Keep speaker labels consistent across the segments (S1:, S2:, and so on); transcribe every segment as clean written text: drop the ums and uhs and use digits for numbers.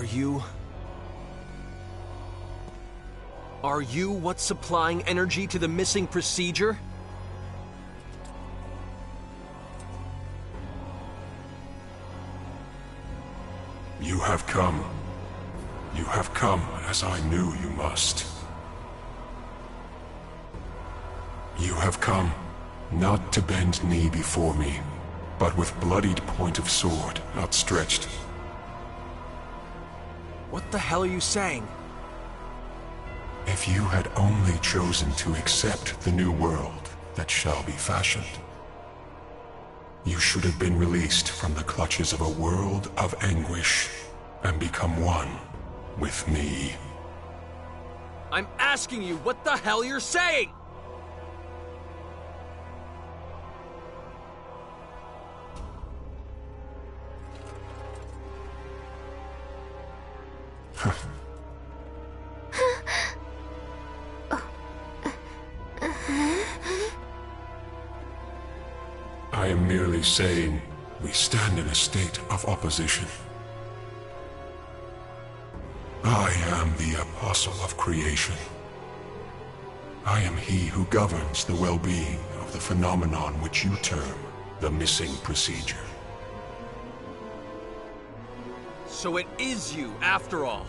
S1: Are you... Are you what's supplying energy to the missing procedure?
S2: You have come. You have come as I knew you must. You have come, not to bend knee before me, but with bloodied point of sword outstretched.
S1: What the hell are you saying?
S2: If you had only chosen to accept the new world that shall be fashioned, you should have been released from the clutches of a world of anguish and become one with me.
S1: I'm asking you what the hell you're saying!
S2: I am merely saying we stand in a state of opposition. I am the apostle of creation. I am he who governs the well-being of the phenomenon which you term the missing procedure.
S1: So it is you, after all.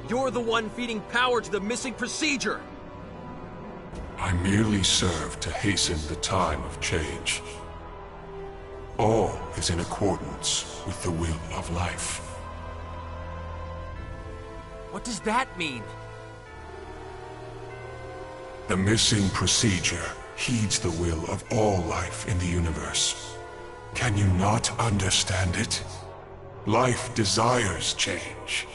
S1: You're the one feeding power to the missing procedure.
S2: I merely serve to hasten the time of change. All is in accordance with the will of life.
S1: What does that mean?
S2: The missing procedure heeds the will of all life in the universe. Can you not understand it? Life desires change.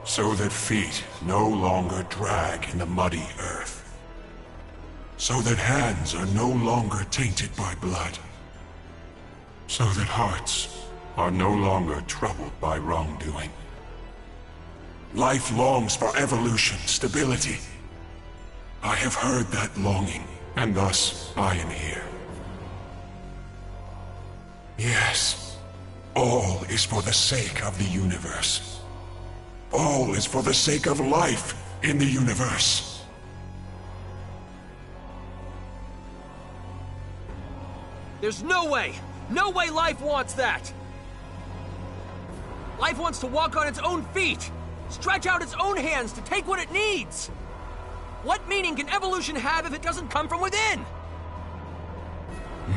S2: So that feet no longer drag in the muddy earth. So that hands are no longer tainted by blood. So that hearts are no longer troubled by wrongdoing. Life longs for evolution, stability. I have heard that longing, and thus I am here. Yes, all is for the sake of the universe. All is for the sake of life in the universe.
S1: There's no way! No way life wants that! Life wants to walk on its own feet! Stretch out its own hands to take what it needs! What meaning can evolution have if it doesn't come from within?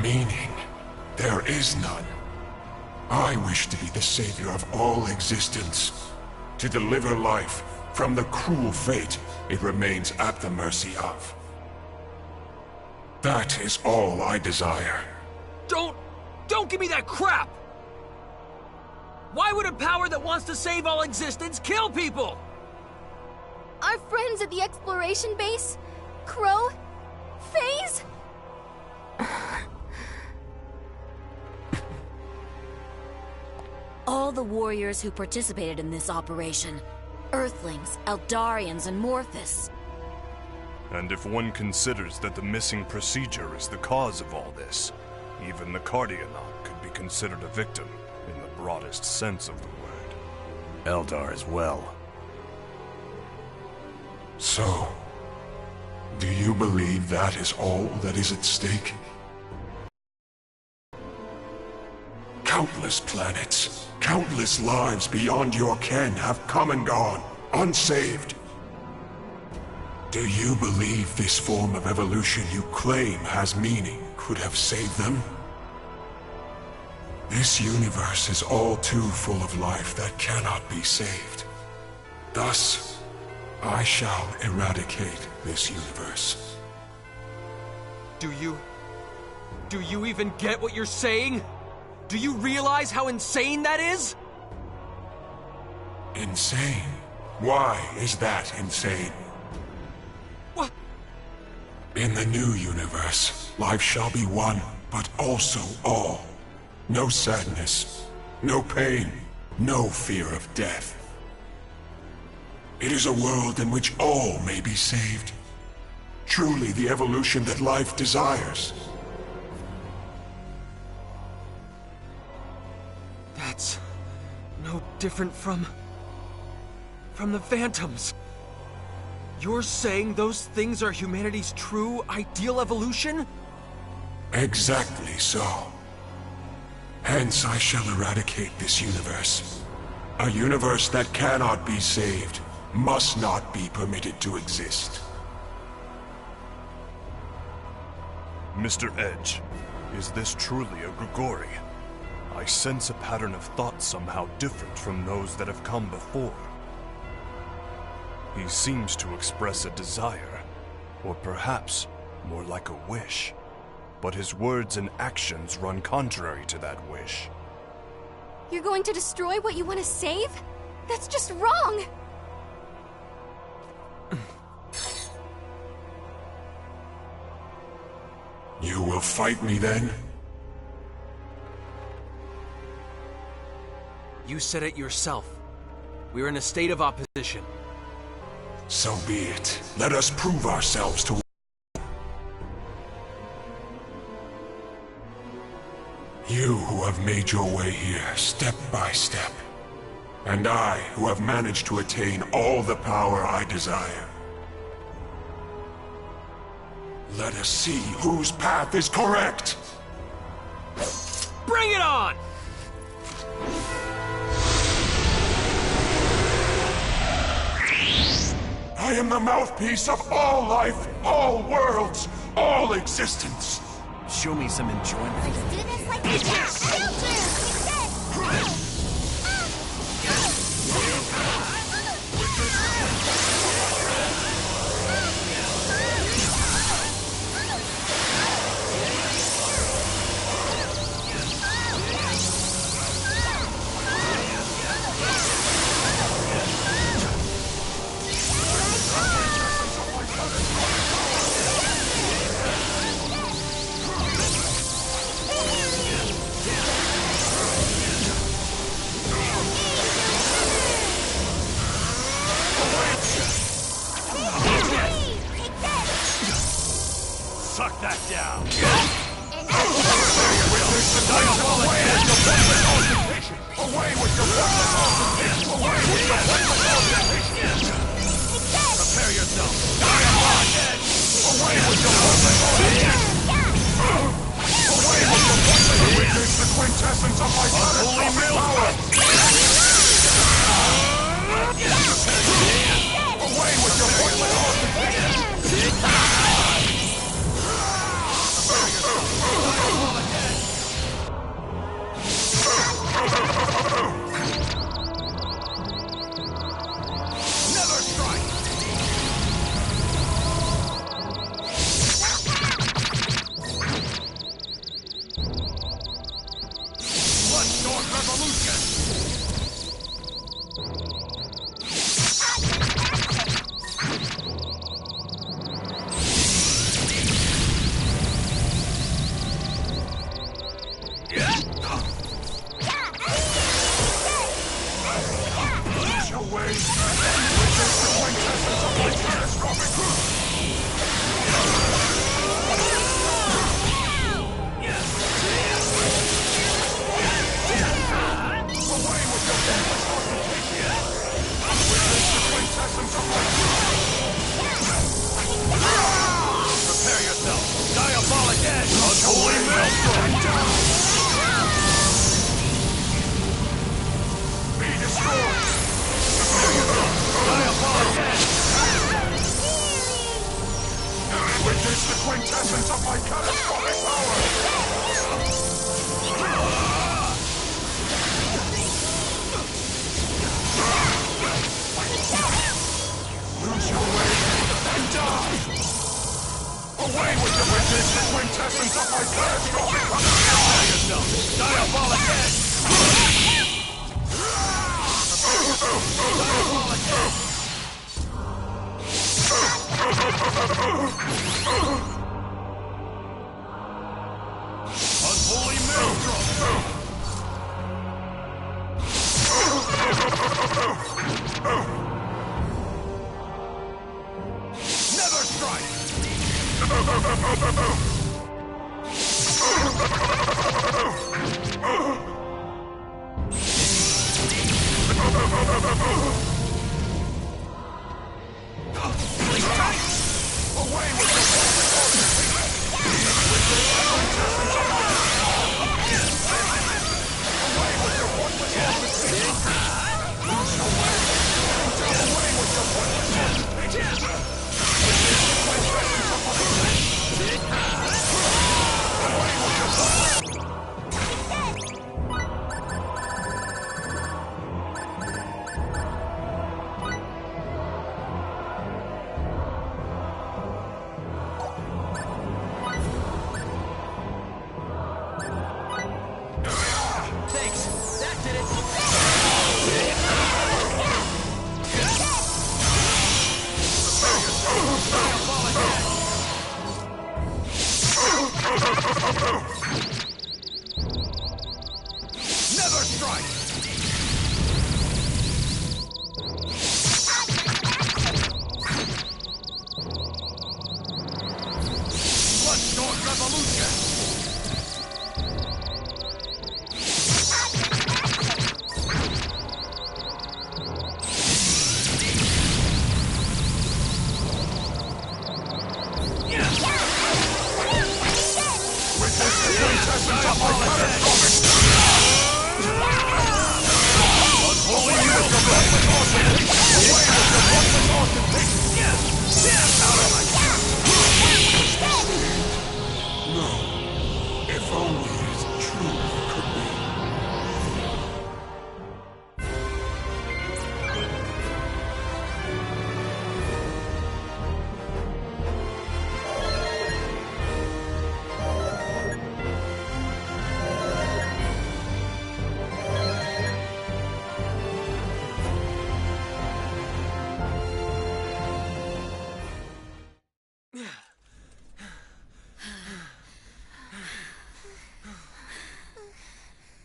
S2: Meaning? There is none. I wish to be the savior of all existence. To deliver life from the cruel fate it remains at the mercy of. That is all I desire.
S1: Don't give me that crap! Why would a power that wants to save all existence kill people?
S3: Our friends at the exploration base? Crow? FaZe?
S4: All the warriors who participated in this operation. Earthlings, Eldarians, and Morphus.
S5: And if one considers that the missing procedure is the cause of all this, even the Cardionaut could be considered a victim, in the broadest sense of the word.
S6: Eldar as well.
S2: So, do you believe that is all that is at stake? Countless planets, countless lives beyond your ken have come and gone, unsaved. Do you believe this form of evolution you claim has meaning could have saved them? This universe is all too full of life that cannot be saved. Thus, I shall eradicate this universe.
S1: Do you even get what you're saying? Do you realize how insane that is?
S2: Insane? Why is that insane?
S1: What?
S2: In the new universe, life shall be one, but also all. No sadness, no pain, no fear of death. It is a world in which all may be saved. Truly the evolution that life desires.
S1: No different from the Phantoms. You're saying those things are humanity's true, ideal evolution?
S2: Exactly so. Hence I shall eradicate this universe. A universe that cannot be saved, must not be permitted to exist.
S5: Mr. Edge, is this truly a Grigori? I sense a pattern of thought somehow different from those that have come before. He seems to express a desire, or perhaps more like a wish. But his words and actions run contrary to that wish.
S3: You're going to destroy what you want to save? That's just wrong!
S2: You will fight me then?
S1: You said it yourself. We're in a state of opposition.
S2: So be it. Let us prove ourselves to you who have made your way here step by step, and I who have managed to attain all the power I desire. Let us see whose path is correct!
S1: Bring it on!
S2: I am the mouthpiece of all life, all worlds, all existence.
S1: Show me some enjoyment.
S3: Let's do this like we
S5: Suck that down!
S2: Away with your worthless occupation! Away with your worthless occupation!
S5: Prepare yourself!
S2: Away with your worthless occupation! Away with your worthless occupation! Witness the quintessence of my catastrophic power! Away with your worthless occupation!
S5: Never strike! Bloodstone Revolution! Prepare yourself! Diabolic Edge! Unholy Maelstrom!
S2: Be destroyed!
S5: Diabolic Edge!
S2: Witness the quintessence of my catastrophic power! Lose your way and die! Away with the witness the quintessence of my catastrophic power!
S5: Prepare yourself! Diabolic Edge! Diabolic Edge! Unholy Maelstrom! Never strike!
S2: If only his truth could be.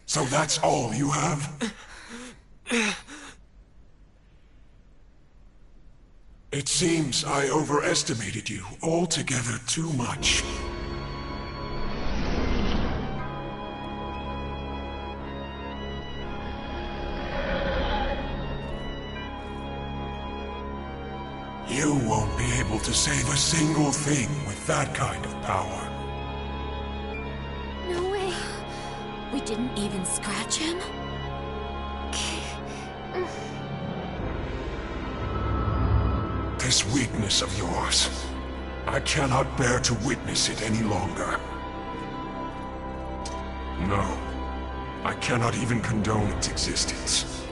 S2: So that's all you have? It seems I overestimated you altogether too much. You won't be able to save a single thing with that kind of power.
S3: No way.
S4: We didn't even scratch him?
S2: This weakness of yours, I cannot bear to witness it any longer. No, I cannot even condone its existence.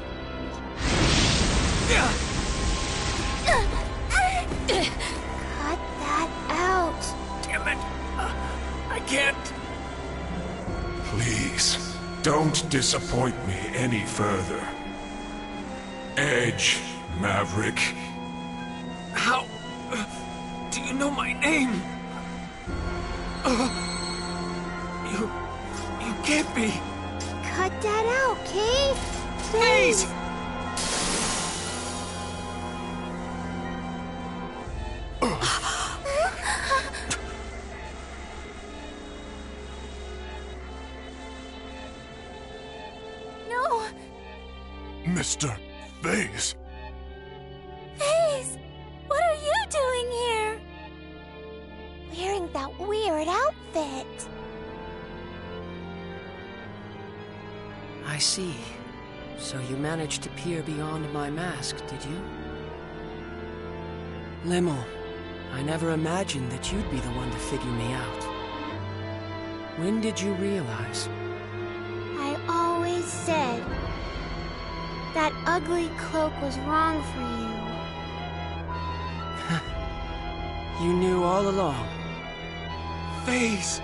S3: Cut that out.
S1: Damn it! I can't.
S2: Please, don't disappoint me any further. Edge, Maverick.
S1: How do you know my name? You can't be.
S3: Cut that out, Kate.
S1: Please!
S3: No.
S5: Mr. Vase.
S3: Faze, what are you doing here? Wearing that weird outfit.
S7: I see. So you managed to peer beyond my mask, did you? Limmel, I never imagined that you'd be the one to figure me out. When did you realize?
S3: I always said that ugly cloak was wrong for you.
S7: You knew all along.
S1: Faze,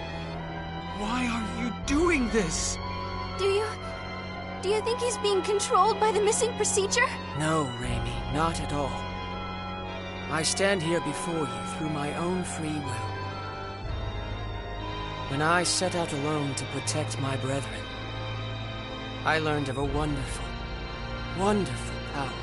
S1: why are you doing this?
S3: Do you think he's being controlled by the missing procedure?
S7: No, Raimi, not at all. I stand here before you through my own free will. When I set out alone to protect my brethren, I learned of a wonderful, wonderful power.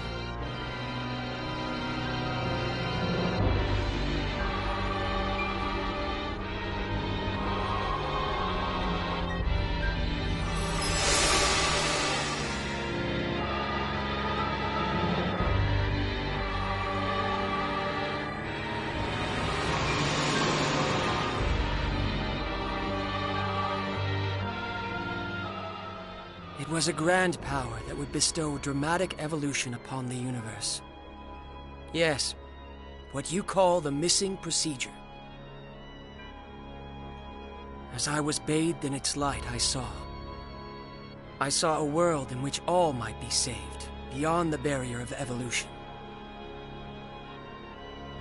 S7: was a grand power that would bestow dramatic evolution upon the universe. Yes, what you call the missing procedure. As I was bathed in its light, I saw a world in which all might be saved, beyond the barrier of evolution.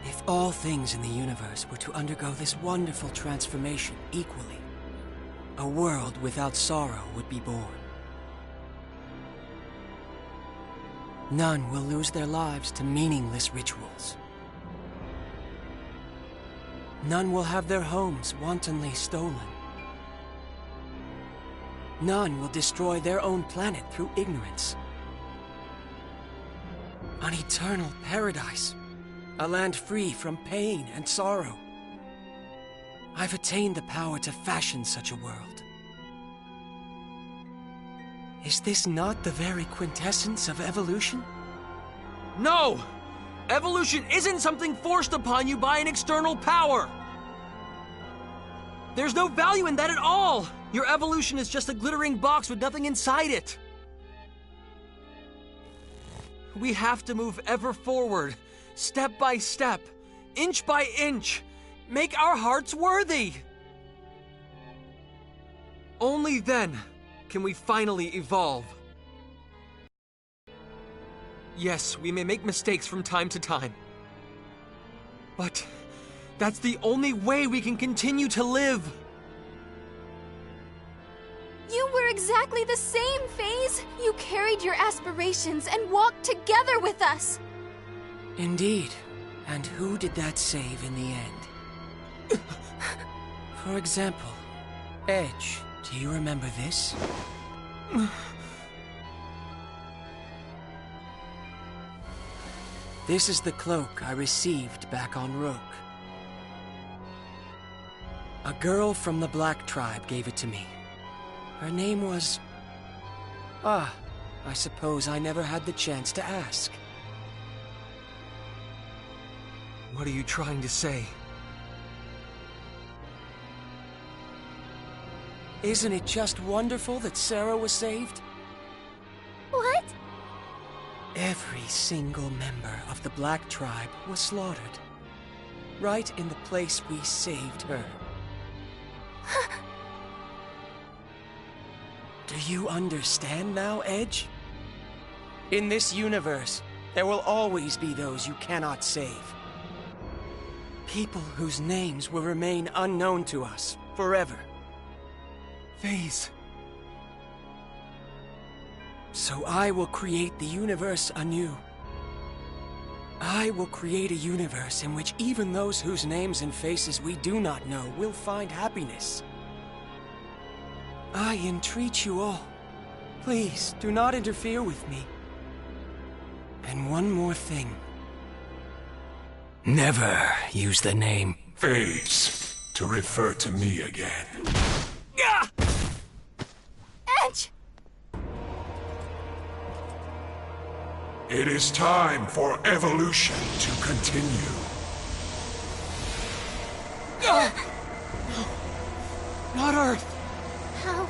S7: If all things in the universe were to undergo this wonderful transformation equally, a world without sorrow would be born. None will lose their lives to meaningless rituals. None will have their homes wantonly stolen. None will destroy their own planet through ignorance. An eternal paradise, a land free from pain and sorrow. I've attained the power to fashion such a world. Is this not the very quintessence of evolution?
S1: No! Evolution isn't something forced upon you by an external power! There's no value in that at all! Your evolution is just a glittering box with nothing inside it. We have to move ever forward, step by step, inch by inch, make our hearts worthy. Only then can we finally evolve. Yes, we may make mistakes from time to time, but that's the only way we can continue to live.
S3: You were exactly the same, FaZe! You carried your aspirations and walked together with us!
S7: Indeed. And who did that save in the end? For example, Edge, do you remember this? This is the cloak I received back on Roke. A girl from the Black Tribe gave it to me. Her name was... I suppose I never had the chance to ask.
S1: What are you trying to say?
S7: Isn't it just wonderful that Sarah was saved?
S3: What?
S7: Every single member of the Black Tribe was slaughtered. Right in the place we saved her. Do you understand now, Edge? In this universe, there will always be those you cannot save. People whose names will remain unknown to us forever.
S1: FaZe.
S7: So I will create the universe anew. I will create a universe in which even those whose names and faces we do not know will find happiness. I entreat you all. Please, do not interfere with me. And one more thing. Never use the name
S2: FaZe, to refer to me again.
S3: Edge!
S2: It is time for evolution to continue.
S1: Not Earth!
S3: How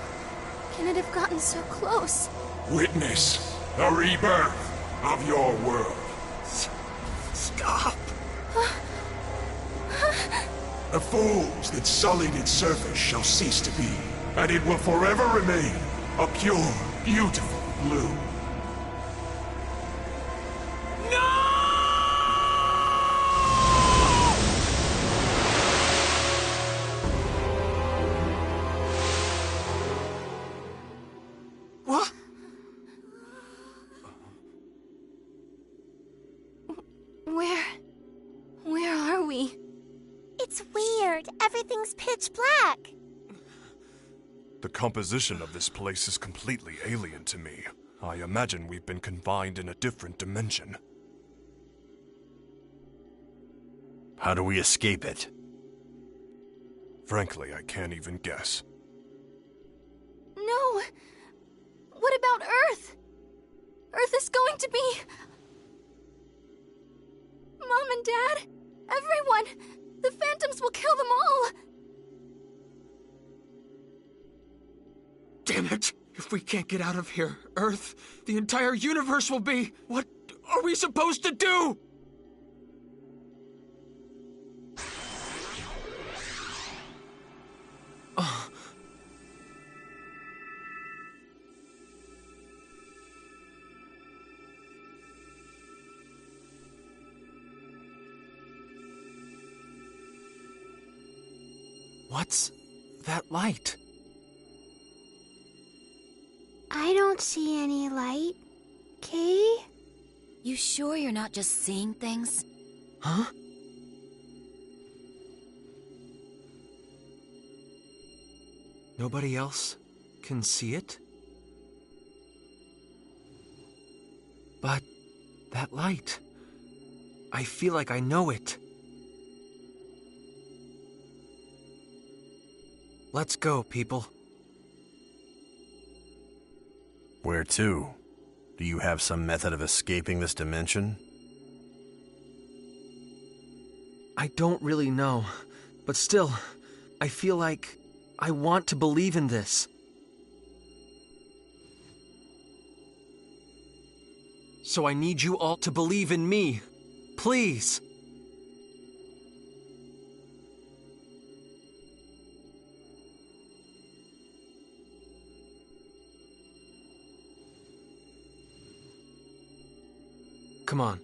S3: can it have gotten so close?
S2: Witness the rebirth of your world.
S1: Stop!
S2: The fools that sullied its surface shall cease to be, and it will forever remain a pure, beautiful blue.
S1: What?
S3: Where are we?
S8: It's weird. Everything's pitch black.
S5: The composition of this place is completely alien to me. I imagine we've been confined in a different dimension.
S6: How do we escape it?
S5: Frankly, I can't even guess.
S3: No! What about Earth? Earth is going to be... Mom and Dad, everyone! The Phantoms will kill them all!
S1: Damn it! You If we can't get out of here, Earth, the entire universe will be... What are we supposed to do? What's that light?
S8: I don't see any light. Kay?
S4: You sure you're not just seeing things?
S1: Huh? Nobody else can see it? But that light, I feel like I know it. Let's go, people.
S6: Where to? Do you have some method of escaping this dimension?
S1: I don't really know, but still, I feel like I want to believe in this. So I need you all to believe in me. Please. Come on.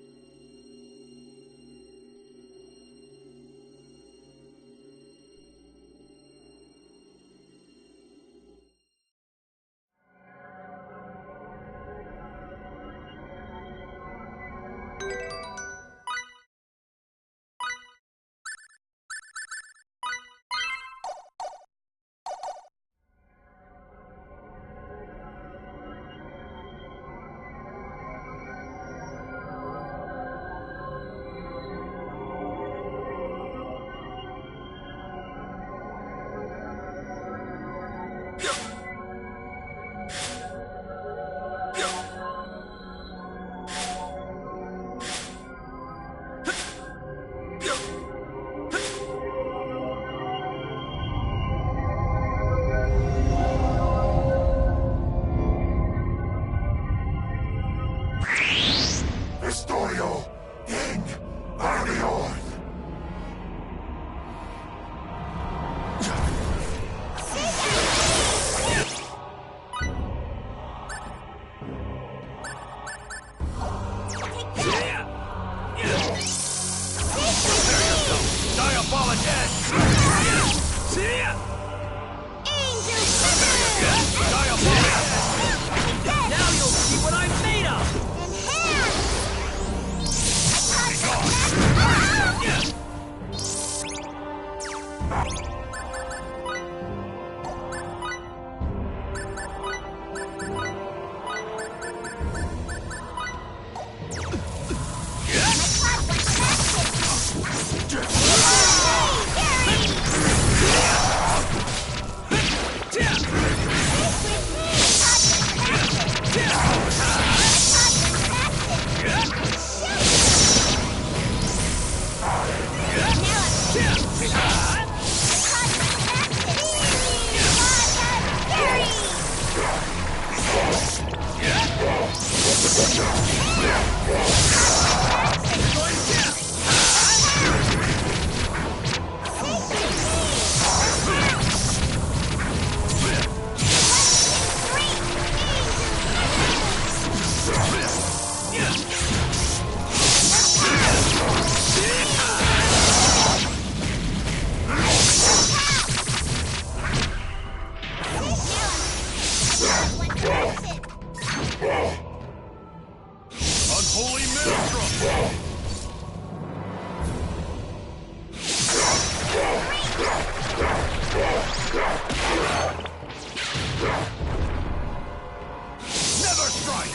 S5: Unholy maelstrom! Never strike!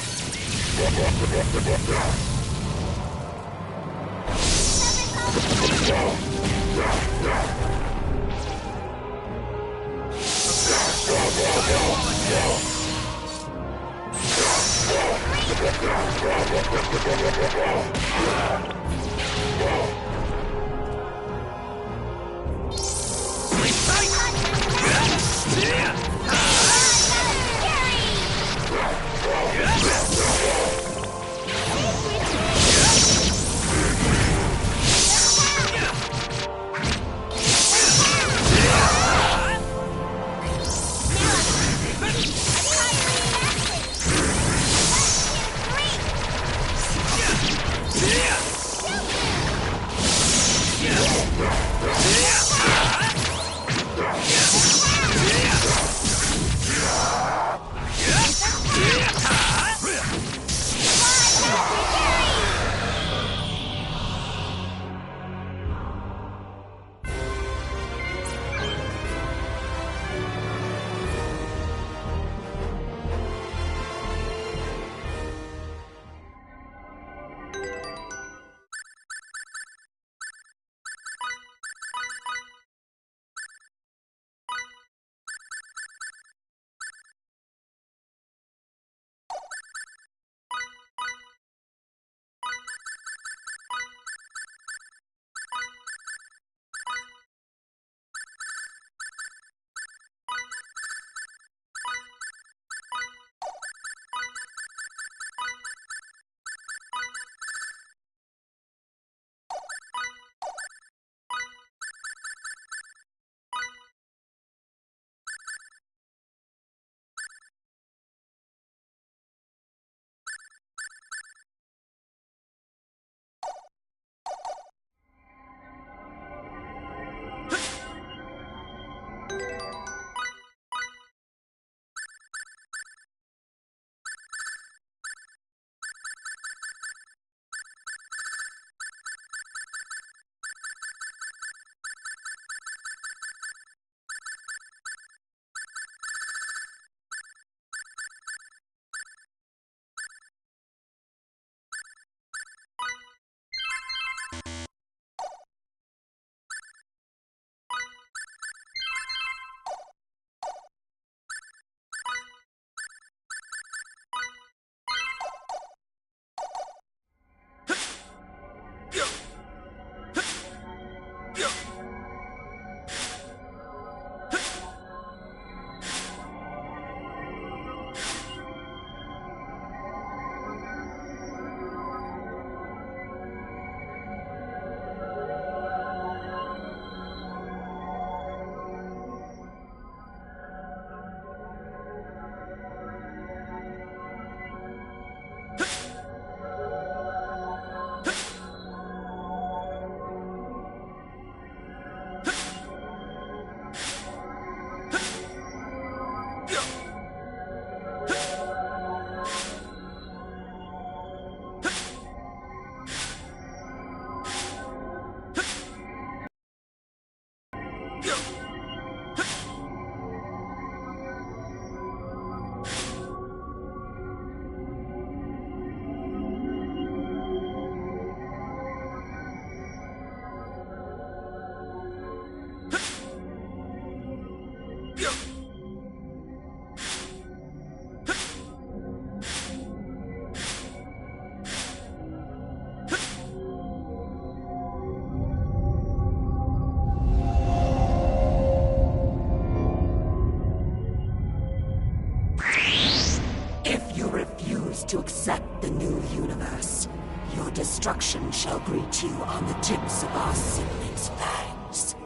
S9: to accept the new universe, your destruction shall greet you on the tips of our siblings' fangs.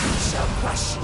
S9: We shall crush you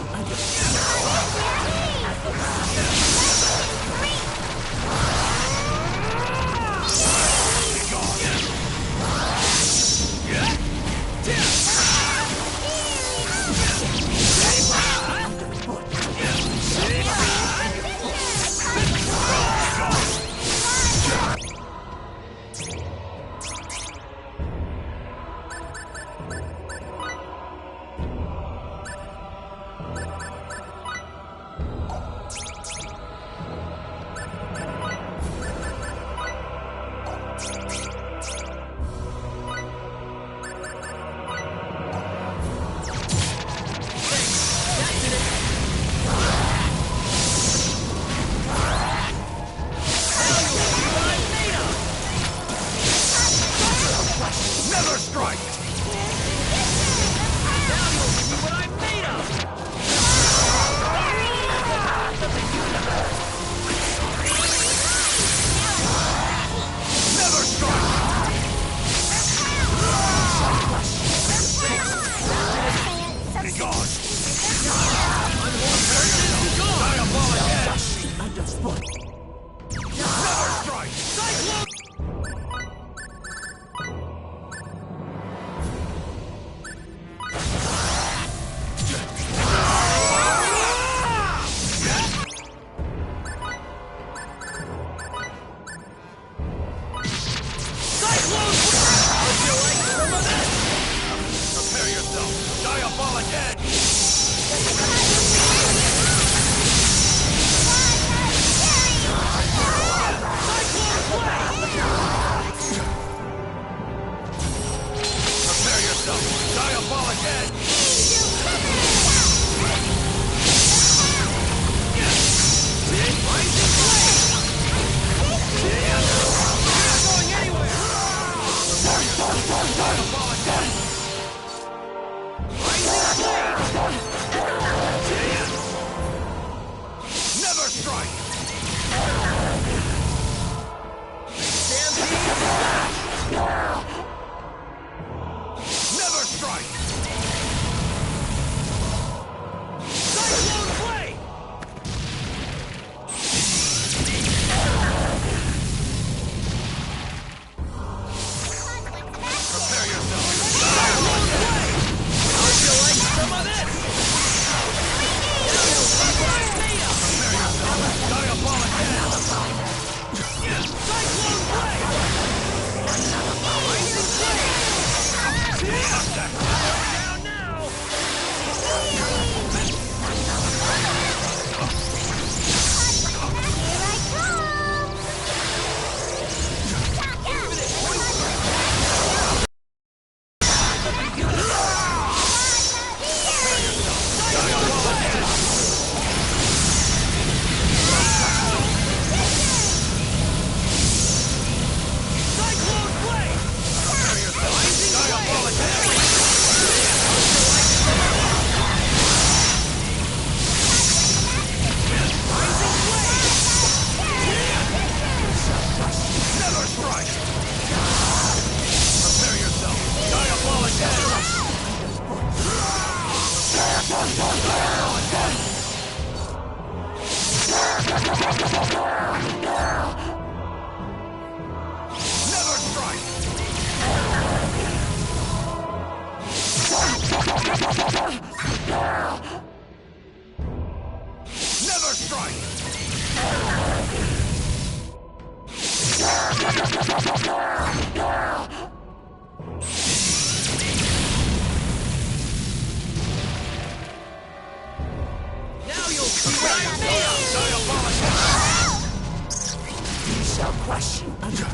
S9: under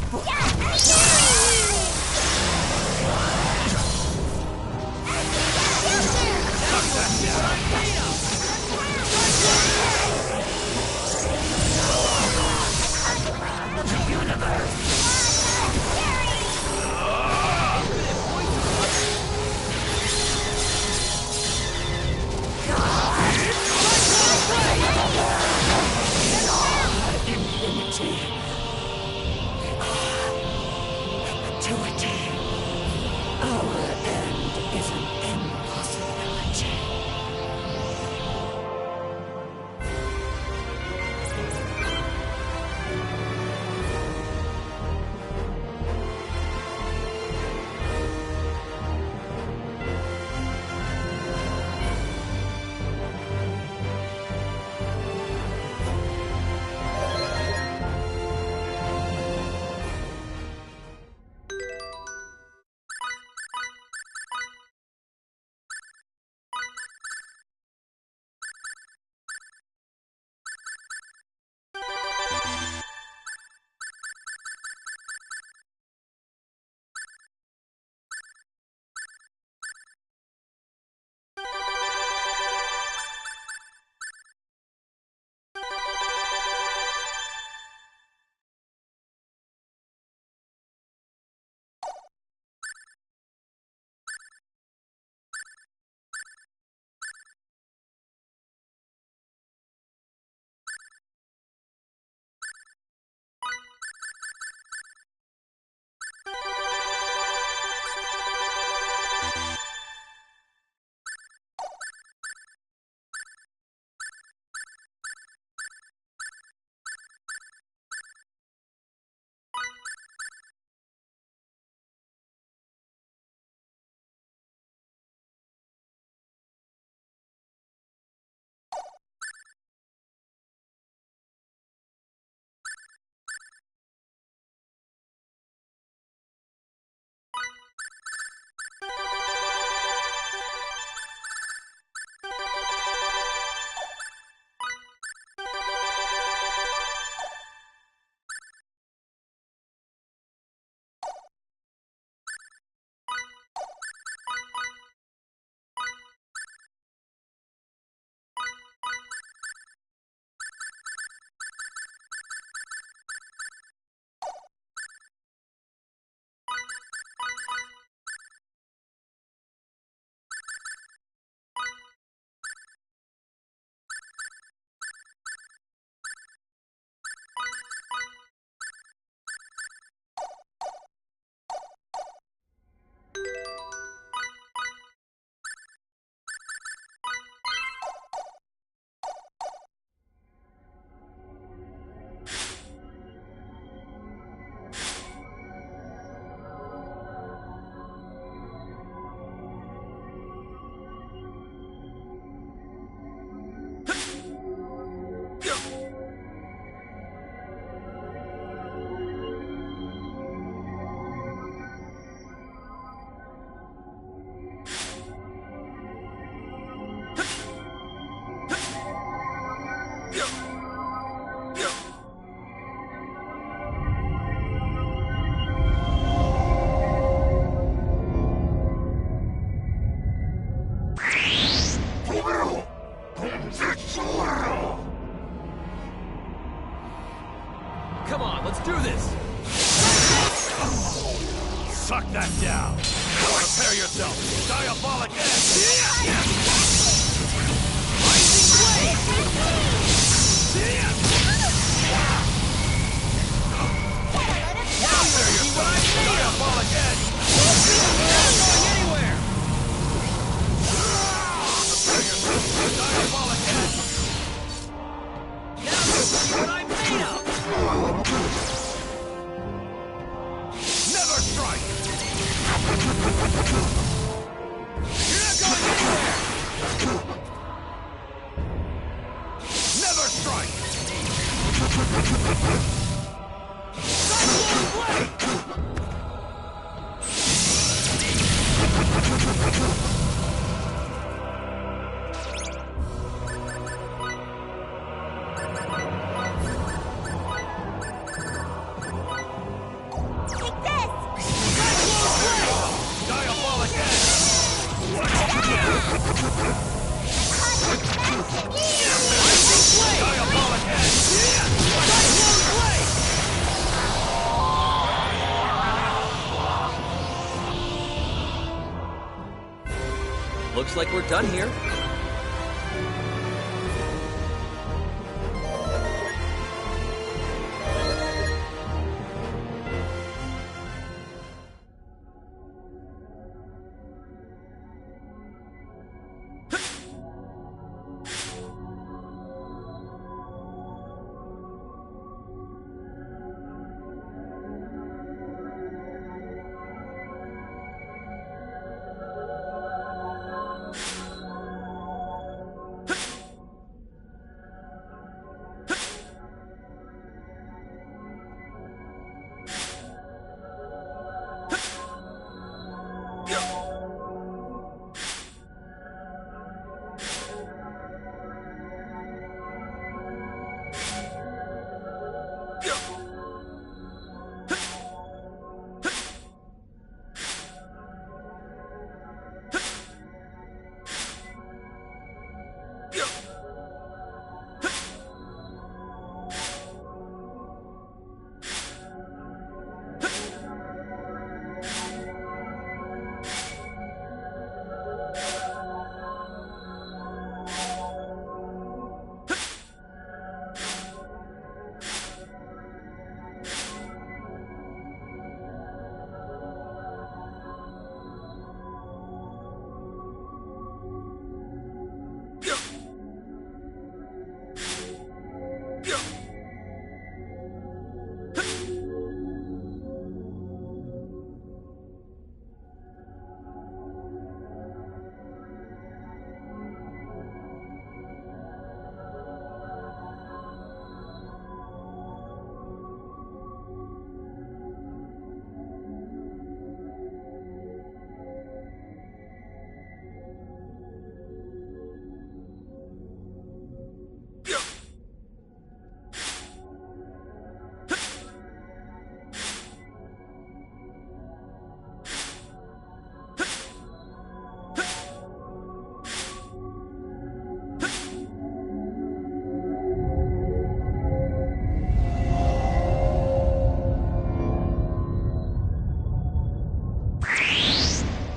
S1: What I made do this!
S5: Suck that down! Prepare yourself! Diabolic Edge!
S1: Rising Blade! Now you'll see what I'm made of!
S5: Diabolic Edge!
S1: Not going anywhere!
S5: Prepare yourself! Diabolic Edge!
S1: Now you'll see what I'm made of!
S5: Never strike!
S1: You're not going anywhere!
S5: Never strike!
S1: Cyclone Blade!
S3: Take this!
S5: Diabolic Edge!
S1: Rising Blade!
S5: Diabolic Edge!
S1: Cyclone Blade! Looks like we're done here.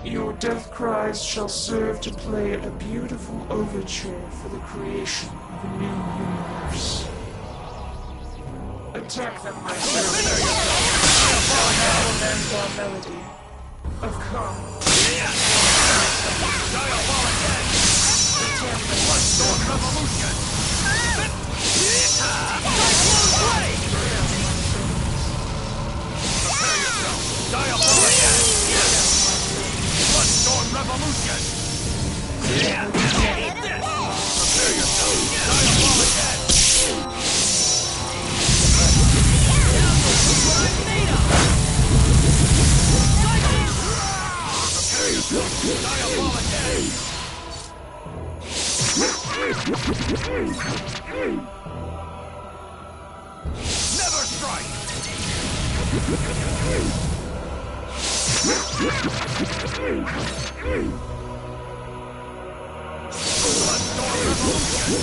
S10: Your death cries shall serve to play a beautiful overture for the creation of a new universe. Attack them, my servants. And our melody of calm.
S5: Diabolic Edge!
S10: Attack them,
S5: Blood Storm Revolution!
S1: Cyclone Blade!
S5: Prepare yourself! Diabolic Edge! Blood Storm Revolution!
S1: Eat this!
S5: Prepare yourself! Diabolic Edge!
S1: Now you'll see what I'm made of! Cyclone!
S5: Prepare yourself! Diabolic Edge! Never strike! Blood Storm Revolution!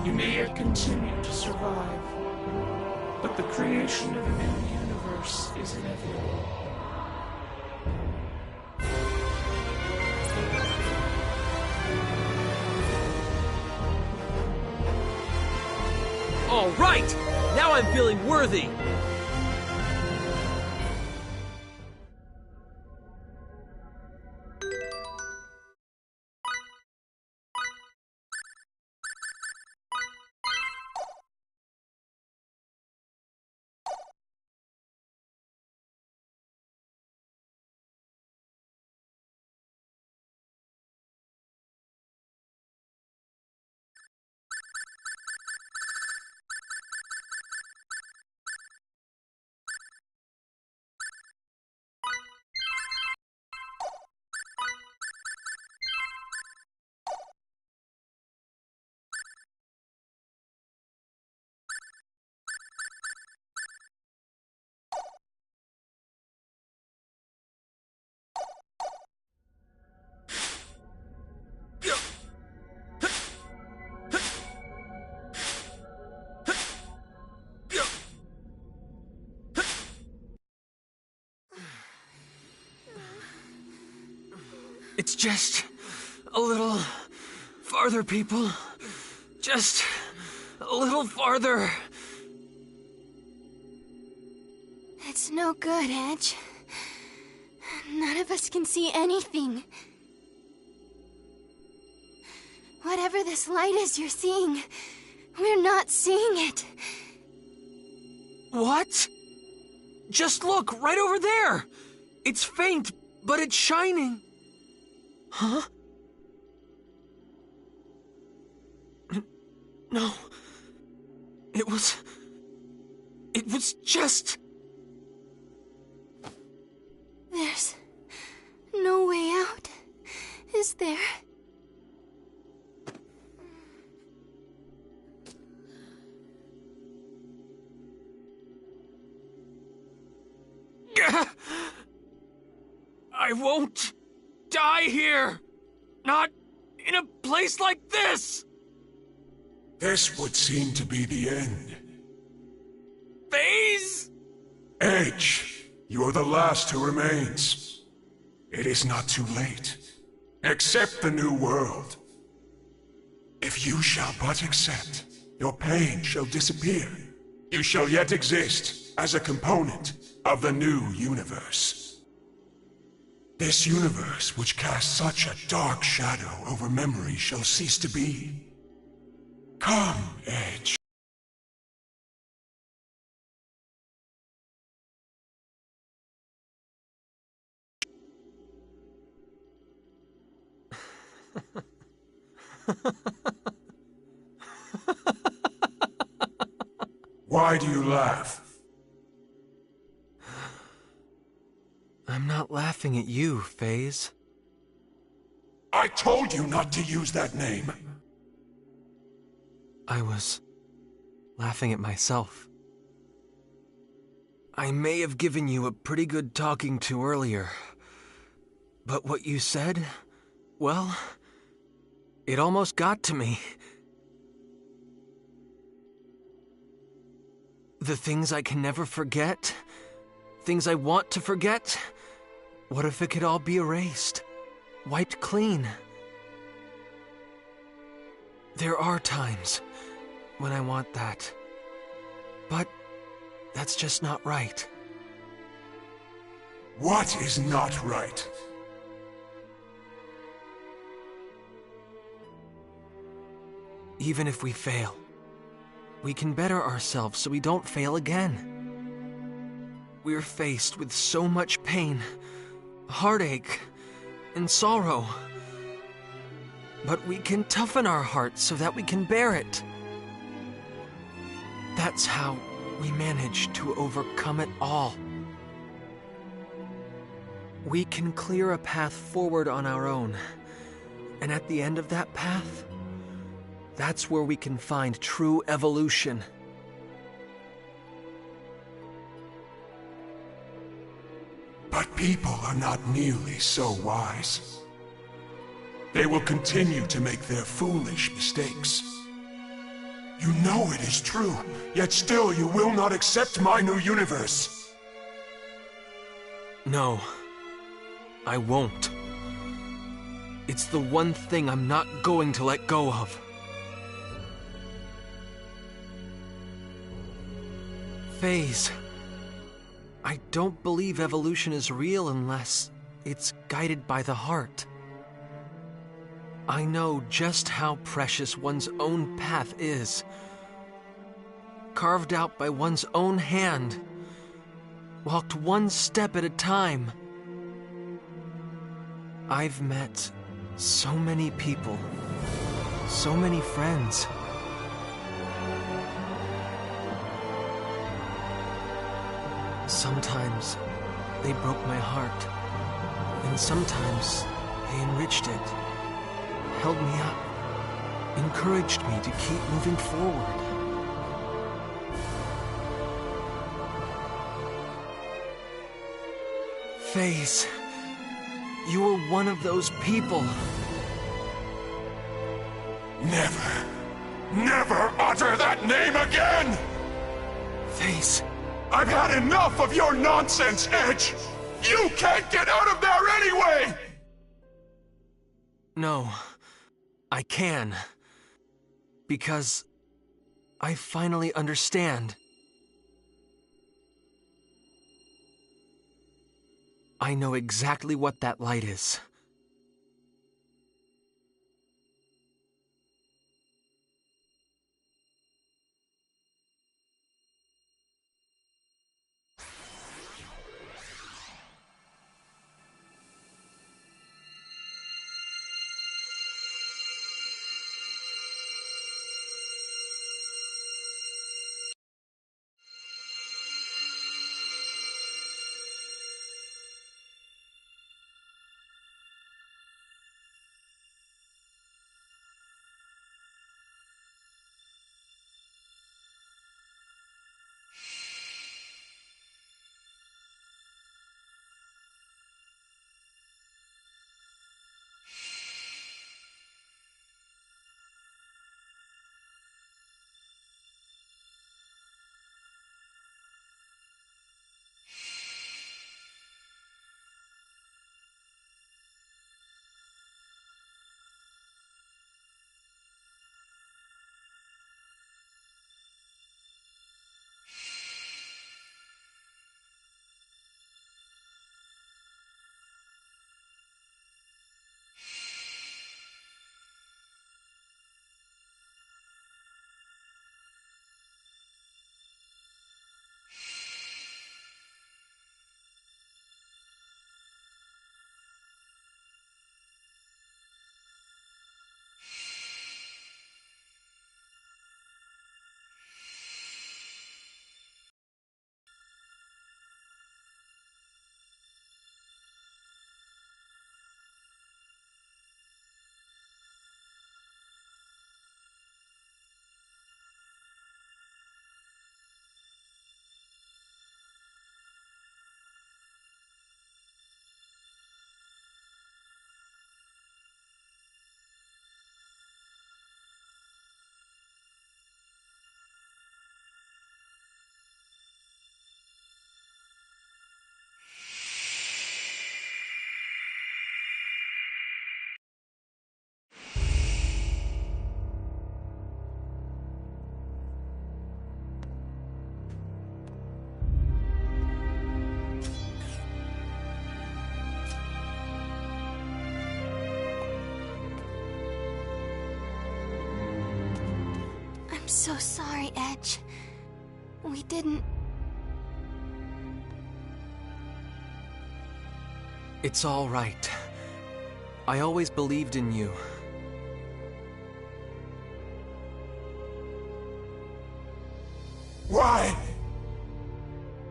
S10: You may yet continue to survive, but the creation of a new universe is inevitable.
S1: All right! Now I'm feeling worthy! It's just a little farther, people. Just a little farther.
S3: It's no good, Edge. None of us can see anything. Whatever this light is you're seeing, we're not seeing it.
S1: What? Just look, right over there! It's faint, but it's shining. Huh? No. It was just...
S3: There's no way out, is there?
S1: I won't die here! Not in a place like this!
S2: This would seem to be the end.
S1: Phase?
S2: Edge, you're the last who remains. It is not too late. Accept the new world. If you shall but accept, your pain shall disappear. You shall yet exist as a component of the new universe. This universe which casts such a dark shadow over memory shall cease to be. Come, Edge. Why do you laugh?
S1: I'm not laughing at you, FaZe.
S2: I told you not to use that name.
S1: I was laughing at myself. I may have given you a pretty good talking to earlier, but what you said, well, it almost got to me. The things I can never forget, things I want to forget, what if it could all be erased, wiped clean? There are times when I want that, but that's just not right.
S2: What is not right?
S1: Even if we fail, we can better ourselves so we don't fail again. We're faced with so much pain, heartache, and sorrow. But we can toughen our hearts so that we can bear it. That's how we manage to overcome it all. We can clear a path forward on our own, and at the end of that path, that's where we can find true evolution.
S2: But people are not nearly so wise. They will continue to make their foolish mistakes. You know it is true, yet still you will not accept my new universe.
S1: No, I won't. It's the one thing I'm not going to let go of. FaZe, I don't believe evolution is real unless it's guided by the heart. I know just how precious one's own path is. Carved out by one's own hand. Walked one step at a time. I've met so many people, so many friends. Sometimes they broke my heart, and sometimes they enriched it, held me up, encouraged me to keep moving forward. FaZe, you were one of those people.
S2: Never, never utter that name again!
S1: FaZe.
S2: I've had enough of your nonsense, Edge! You can't get out of there anyway!
S1: No, I can. Because I finally understand. I know exactly what that light is.
S3: so sorry, Edge. We didn't...
S1: It's all right. I always believed in you.
S2: Why?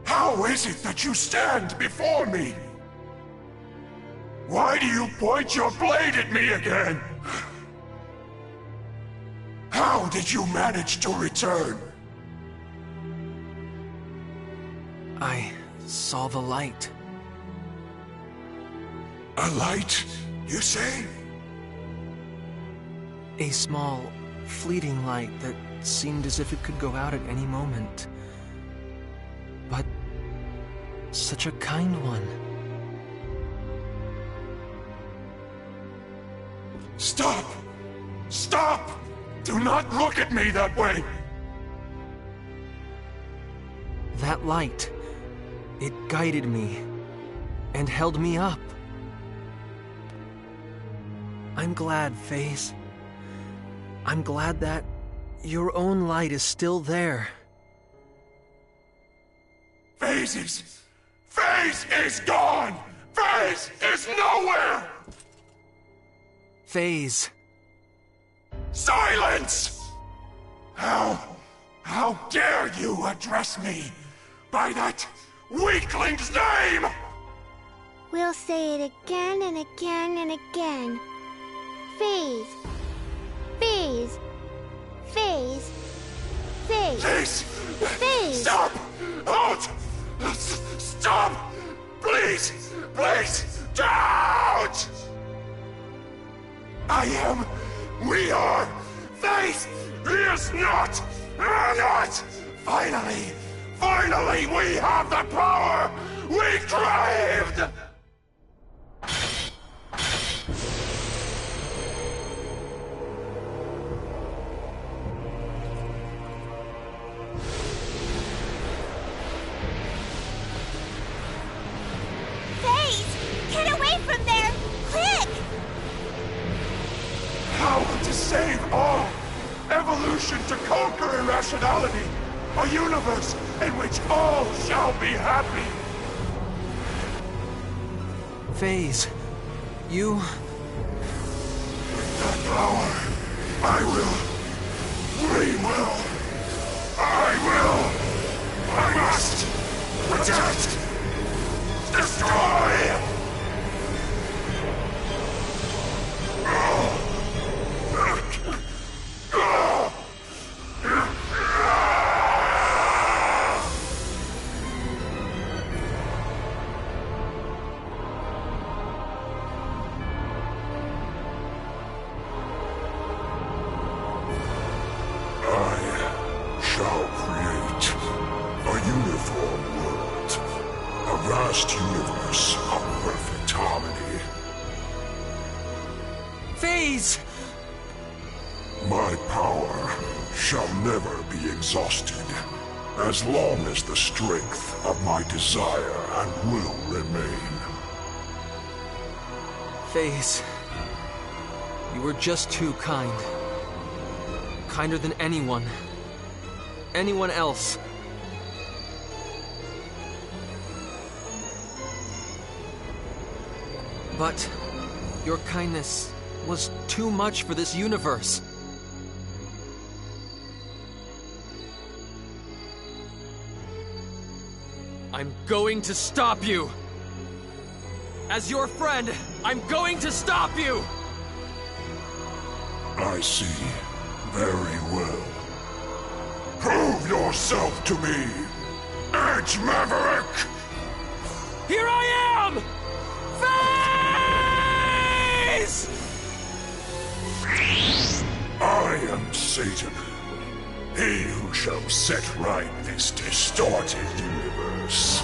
S2: How is it that you stand before me? Why do you point your blade at me again? How did you manage to return?
S1: I saw the light.
S2: A light, you say?
S1: A small, fleeting light that seemed as if it could go out at any moment. But such a kind one.
S2: Stop! Stop! Do not look at me that way!
S1: That light, it guided me and held me up. I'm glad, Faze. I'm glad that your own light is still there.
S2: Faze is gone! Faze is nowhere!
S1: Faze.
S2: Silence! How dare you address me by that weakling's name?
S8: We'll say it again and again and again. Faze. Faze. Faze. Faze.
S2: Please!
S8: Faze.
S2: Stop! Halt! Stop! Please! Please! Don't! We are! Faze is not! Not! Finally, we have the power we craved!
S8: Get away from there! Quick!
S2: How to save all! Evolution to conquer irrationality! A universe in which all shall be happy!
S1: Faze, you...
S2: With that power, I must protect, destroy! Vast universe of perfect harmony.
S1: Faze!
S2: My power shall never be exhausted, as long as the strength of my desire and will remain.
S1: Faze, you were just too kind. Kinder than anyone else. But your kindness was too much for this universe. I'm going to stop you! As your friend, I'm going to stop you!
S2: I see. Very well. Prove yourself to me, Edge Maverick!
S1: Here I am! Faze!
S2: I am Satan, he who shall set right this distorted universe.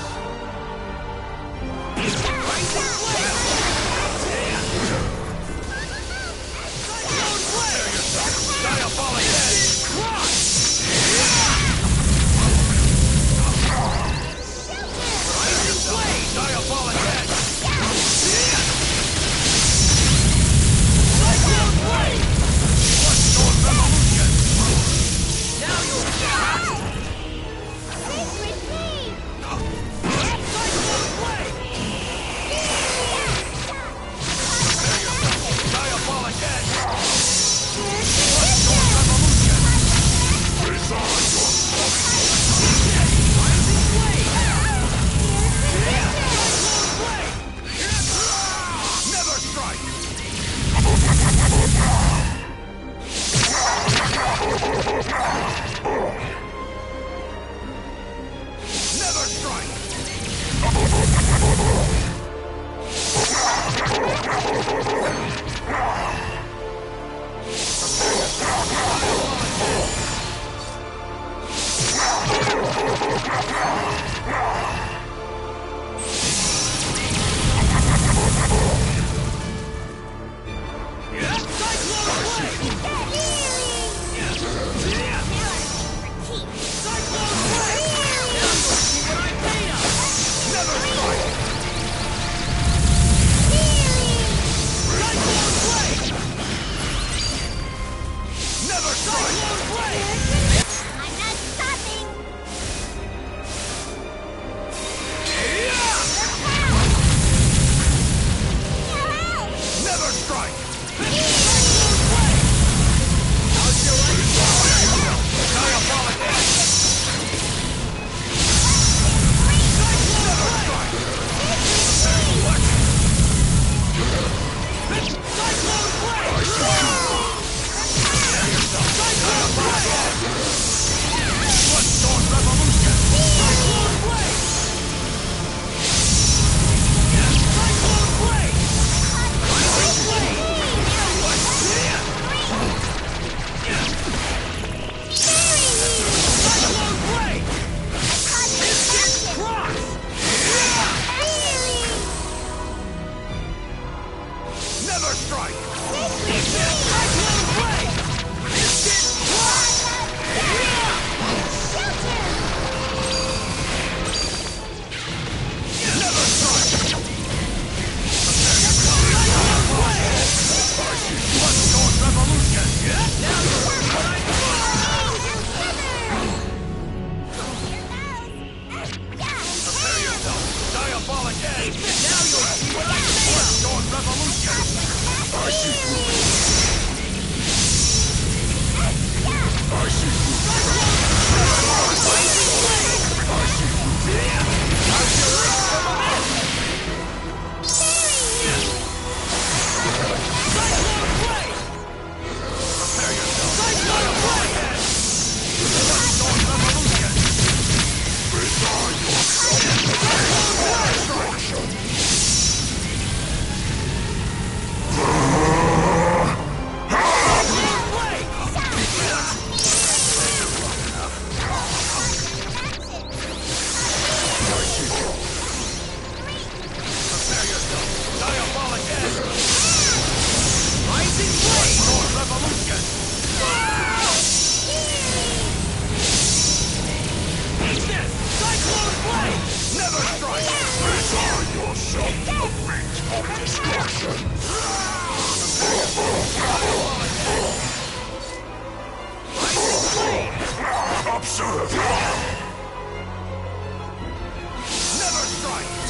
S1: Now
S2: of destruction! Observe!
S5: Never strike!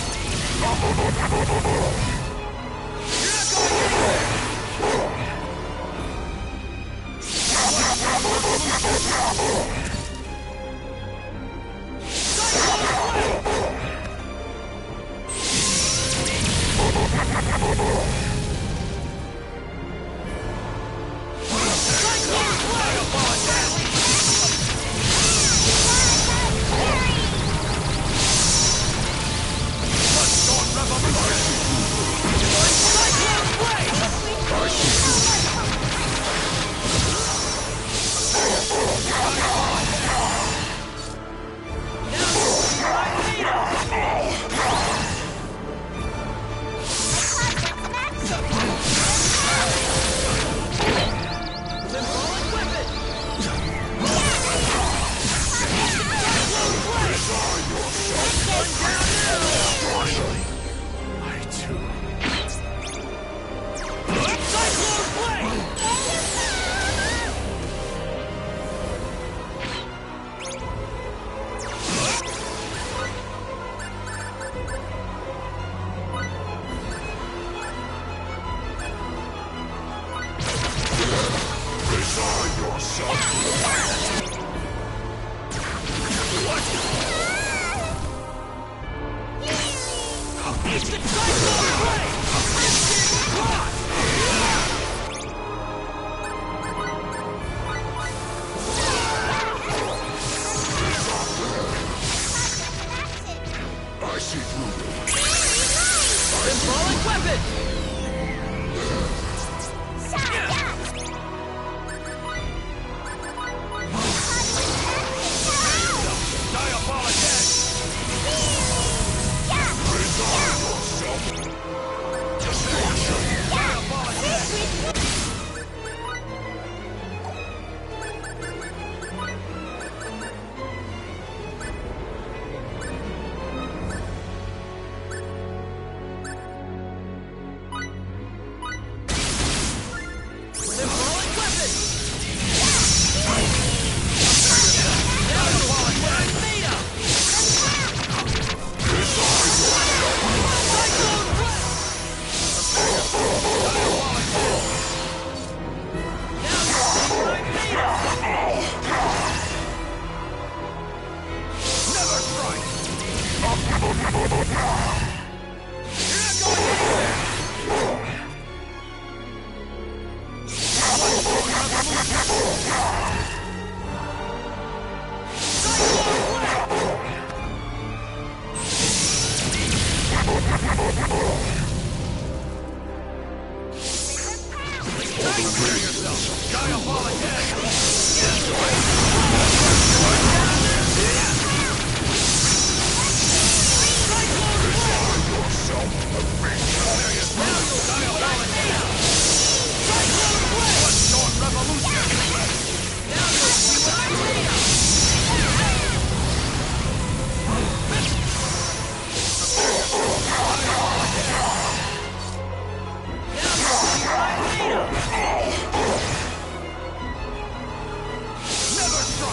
S5: Never strike!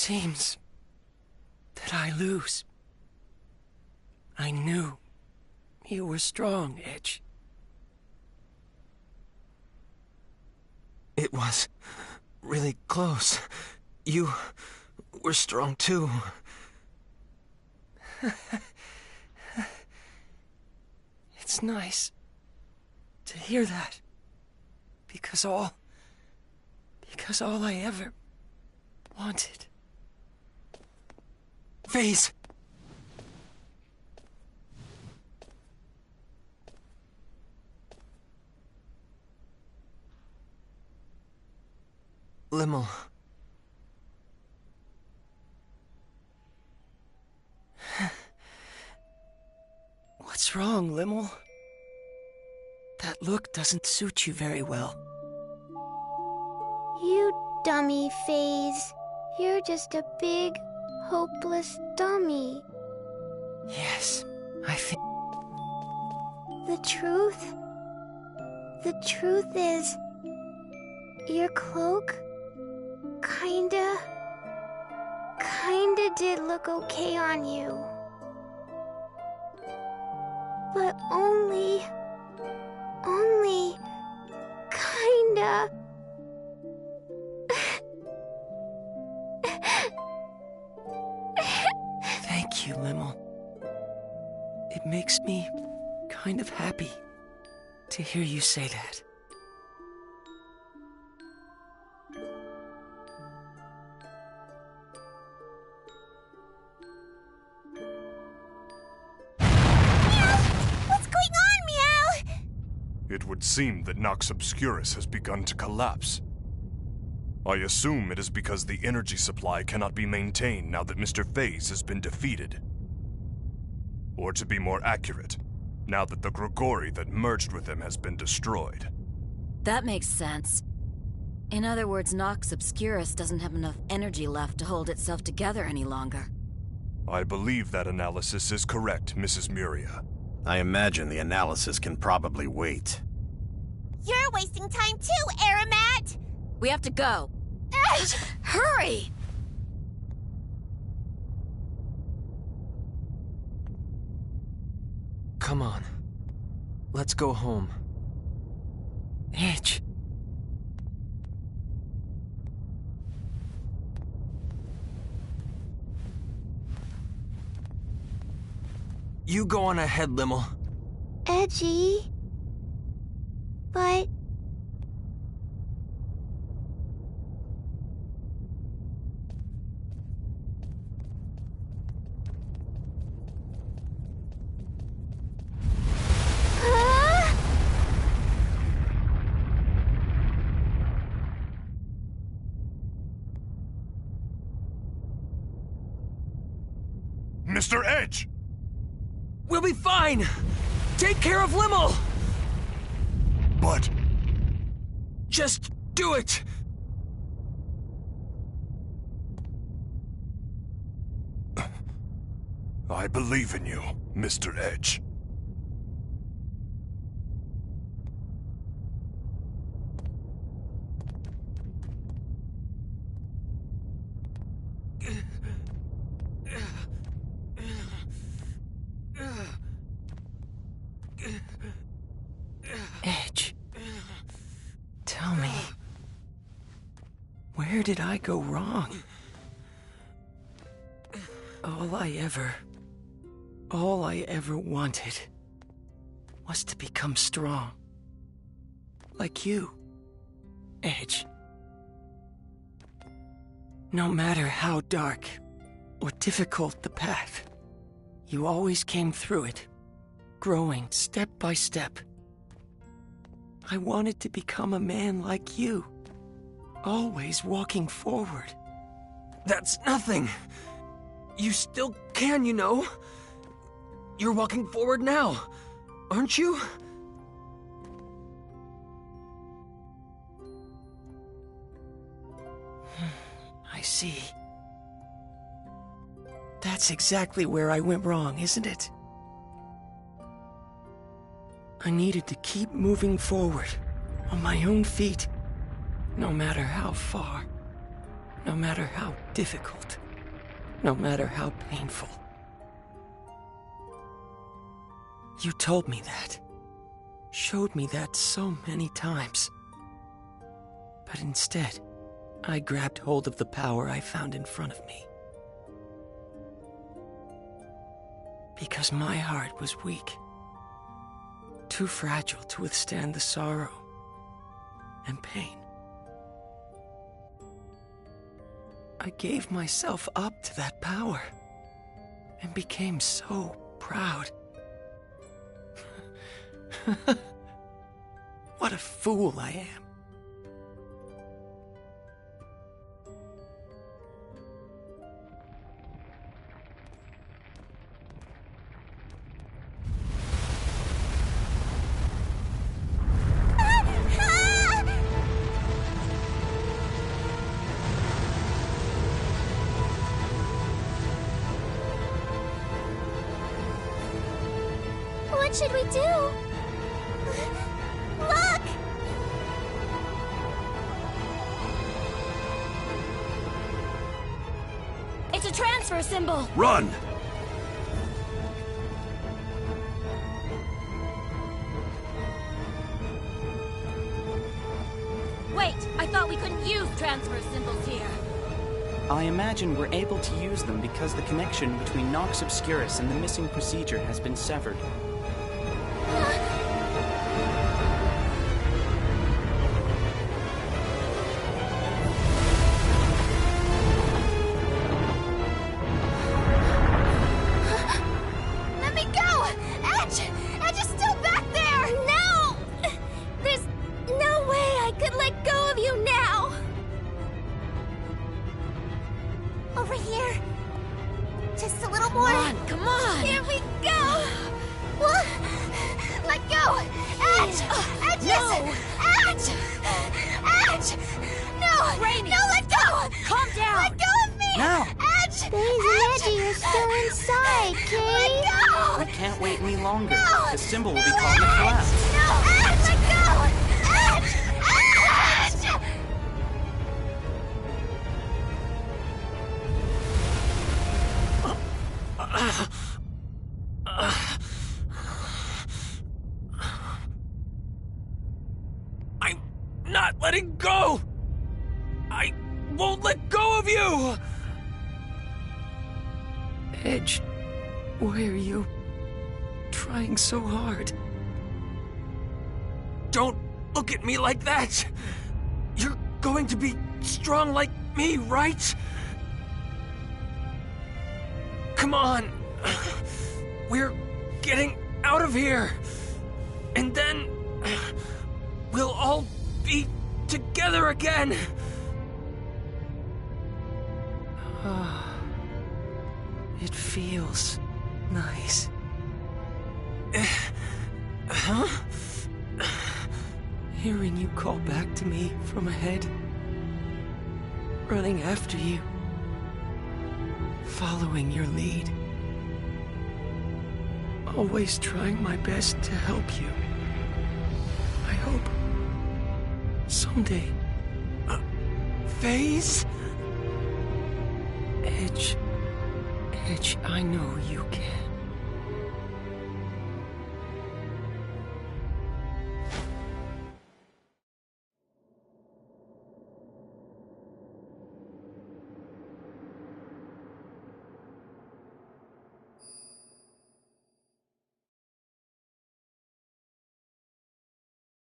S7: seems that I lose. I knew you were strong, Edge.
S1: It was really close. You were strong too.
S7: It's nice to hear that. Because all I ever wanted.
S1: Phase! Limmel.
S7: What's wrong, Limmel? That look doesn't suit you very well.
S8: You dummy, Phase. You're just a big, hopeless dummy.
S7: Yes, I think...
S8: The truth is, your cloak kinda did look okay on you. But only kinda.
S7: Thank you, Limmel. It makes me kind of happy to hear you say that.
S5: It would seem that Nox Obscurus has begun to collapse. I assume it is because the energy supply cannot be maintained now that Mr. Phase has been defeated. Or to be more accurate, now that the Grigori that merged with him has been destroyed.
S4: That makes sense. In other words, Nox Obscurus doesn't have enough energy left to hold itself together any longer.
S5: I believe that analysis is correct, Mrs. Muria.
S6: I imagine the analysis can probably wait.
S11: You're wasting time too, Aramat!
S4: We have to go. Hurry!
S1: Come on. Let's go home.
S7: Edge.
S1: You go on ahead, Limmel.
S8: Edgy. But...
S5: Mr. Edge!
S1: We'll be fine! Take care of Limmel!
S5: But...
S1: Just do it!
S5: I believe in you, Mr. Edge.
S7: Edge. Tell me. Where did I go wrong? All I ever wanted was to become strong. Like you, Edge. No matter how dark or difficult the path, you always came through it, growing step by step. I wanted to become a man like you, always walking forward.
S1: That's nothing. You still can, you know. You're walking forward now, aren't you?
S7: I see. That's exactly where I went wrong, isn't it? I needed to keep moving forward, on my own feet, no matter how far No matter how difficult, no matter how painful. You told me that. Showed me that so many times. But instead, I grabbed hold of the power I found in front of me. Because my heart was weak. Too fragile to withstand the sorrow and pain. I gave myself up to that power and became so proud. What a fool I am.
S3: What should we do? Look!
S4: It's a transfer symbol!
S6: Run!
S4: Wait, I thought we couldn't use transfer symbols here.
S12: I imagine we're able to use them because the connection between Nox Obscurus and the missing procedure has been severed.
S3: Let me go! Edge! Edge is still back there! No! There's no way I could let go of you now! Over here. Just a little more.
S4: Come on!
S3: Here we go! Let go! Edge! Edge!
S4: No!
S3: Edge! Edge! No!
S4: Rainy,
S3: No, let go!
S4: Calm down!
S3: Let go of me!
S12: Now!
S3: Edge!
S8: Faze and Edgy are still inside,
S3: Let
S8: Kay.
S3: go!
S12: I can't wait any longer.
S3: No!
S12: The symbol will be
S3: No,
S12: caught in the
S3: Edge!
S12: collapse.
S3: No! Edge! Let go! Edge! Edge!
S1: I'm not letting go! I won't let go of you!
S7: Edge, why are you trying so hard?
S1: Don't look at me like that! You're going to be strong like me, right? Come on! We're getting out of here! And then we'll all be together again!
S7: It feels nice.
S1: Huh?
S7: Hearing you call back to me from ahead. Running after you. Following your lead. Always trying my best to help you. I hope someday.
S1: Faze?
S7: Edge, I know you can.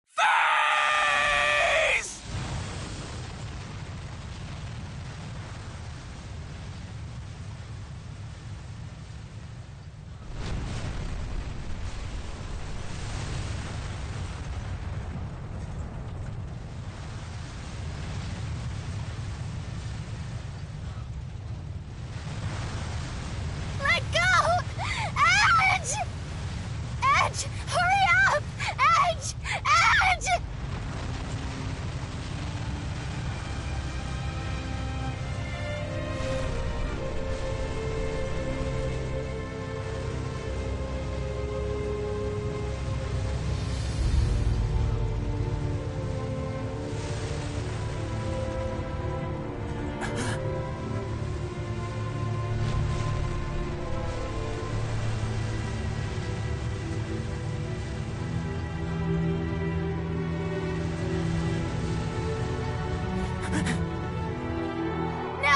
S1: Faze!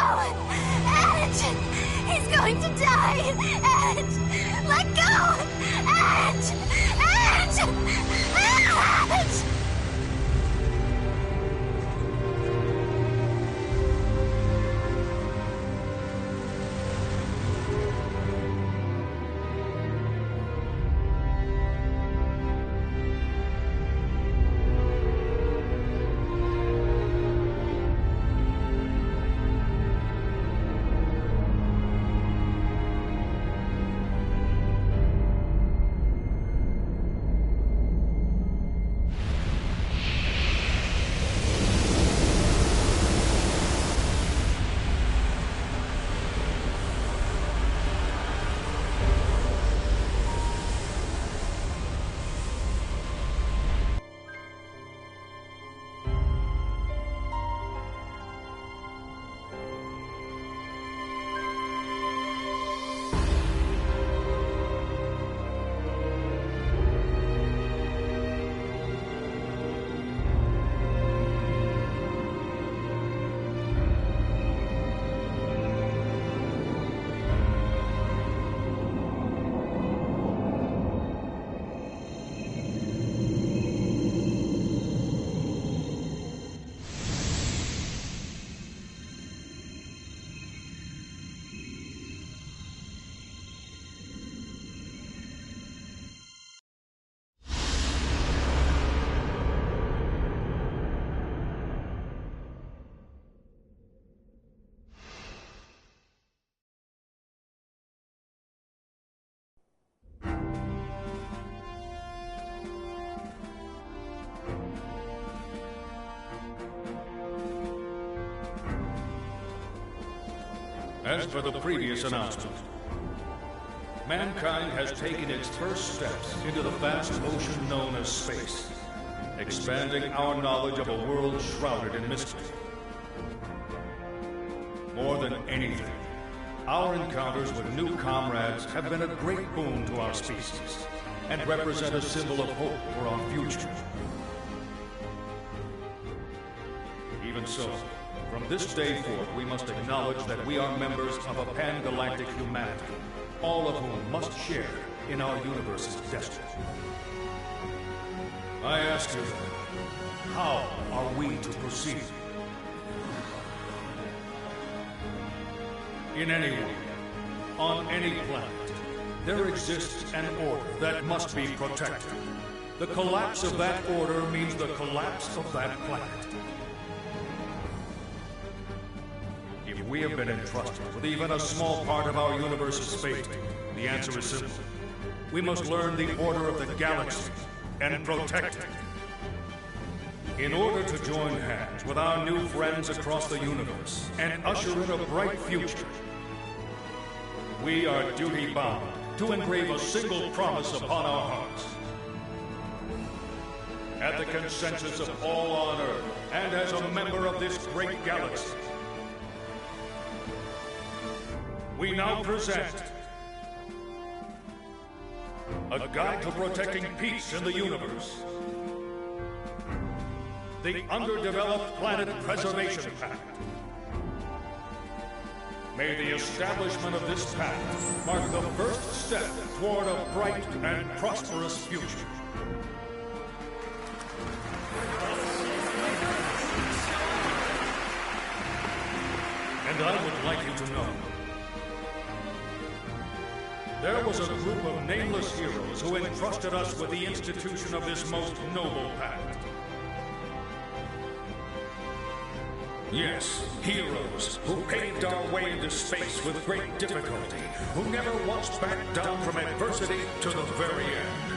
S3: Edge! He's going to die! Edge! Let go! Edge! Edge! Edge!
S13: As for the previous announcement, mankind has taken its first steps into the vast ocean known as space, expanding our knowledge of a world shrouded in mystery. More than anything, our encounters with new comrades have been a great boon to our species and represent a symbol of hope for our future. Even so, from this day forth, we must acknowledge that we are members of a pan-galactic humanity, all of whom must share in our universe's destiny. I ask you then, how are we to proceed? In any way, on any planet, there exists an order that must be protected. The collapse of that order means the collapse of that planet. If we have been entrusted with even a small part of our universe's fate, the answer is simple. We must learn the order of the galaxy and protect it. In order to join hands with our new friends across the universe and usher in a bright future, we are duty-bound to engrave a single promise upon our hearts. At the consensus of all on Earth, and as a member of this great galaxy, we now present a guide to protecting peace in the universe. The Underdeveloped Planet Preservation Pact. May the establishment of this pact mark the first step toward a bright and prosperous future. And I would like you to know, there was a group of nameless heroes who entrusted us with the institution of this most noble pact. Yes, heroes who paved our way into space with great difficulty, who never once backed down from adversity to the very end.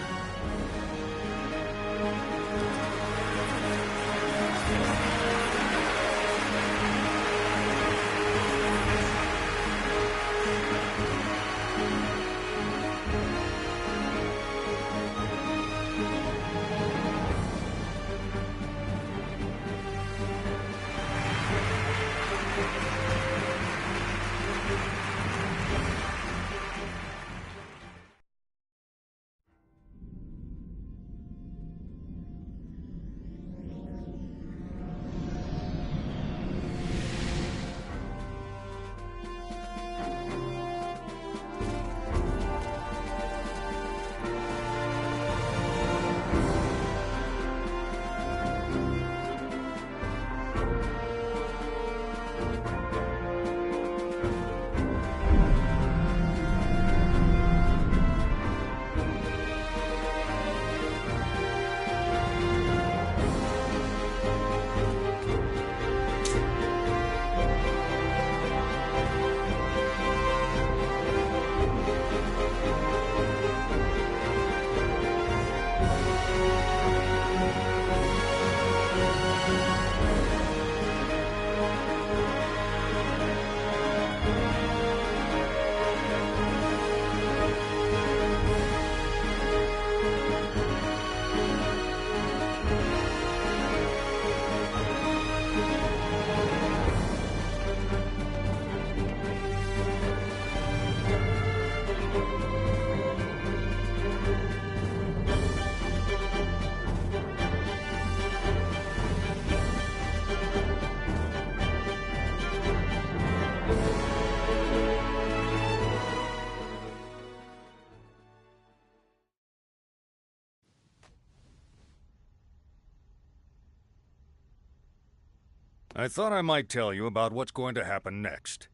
S13: I thought I might tell you about what's going to happen next.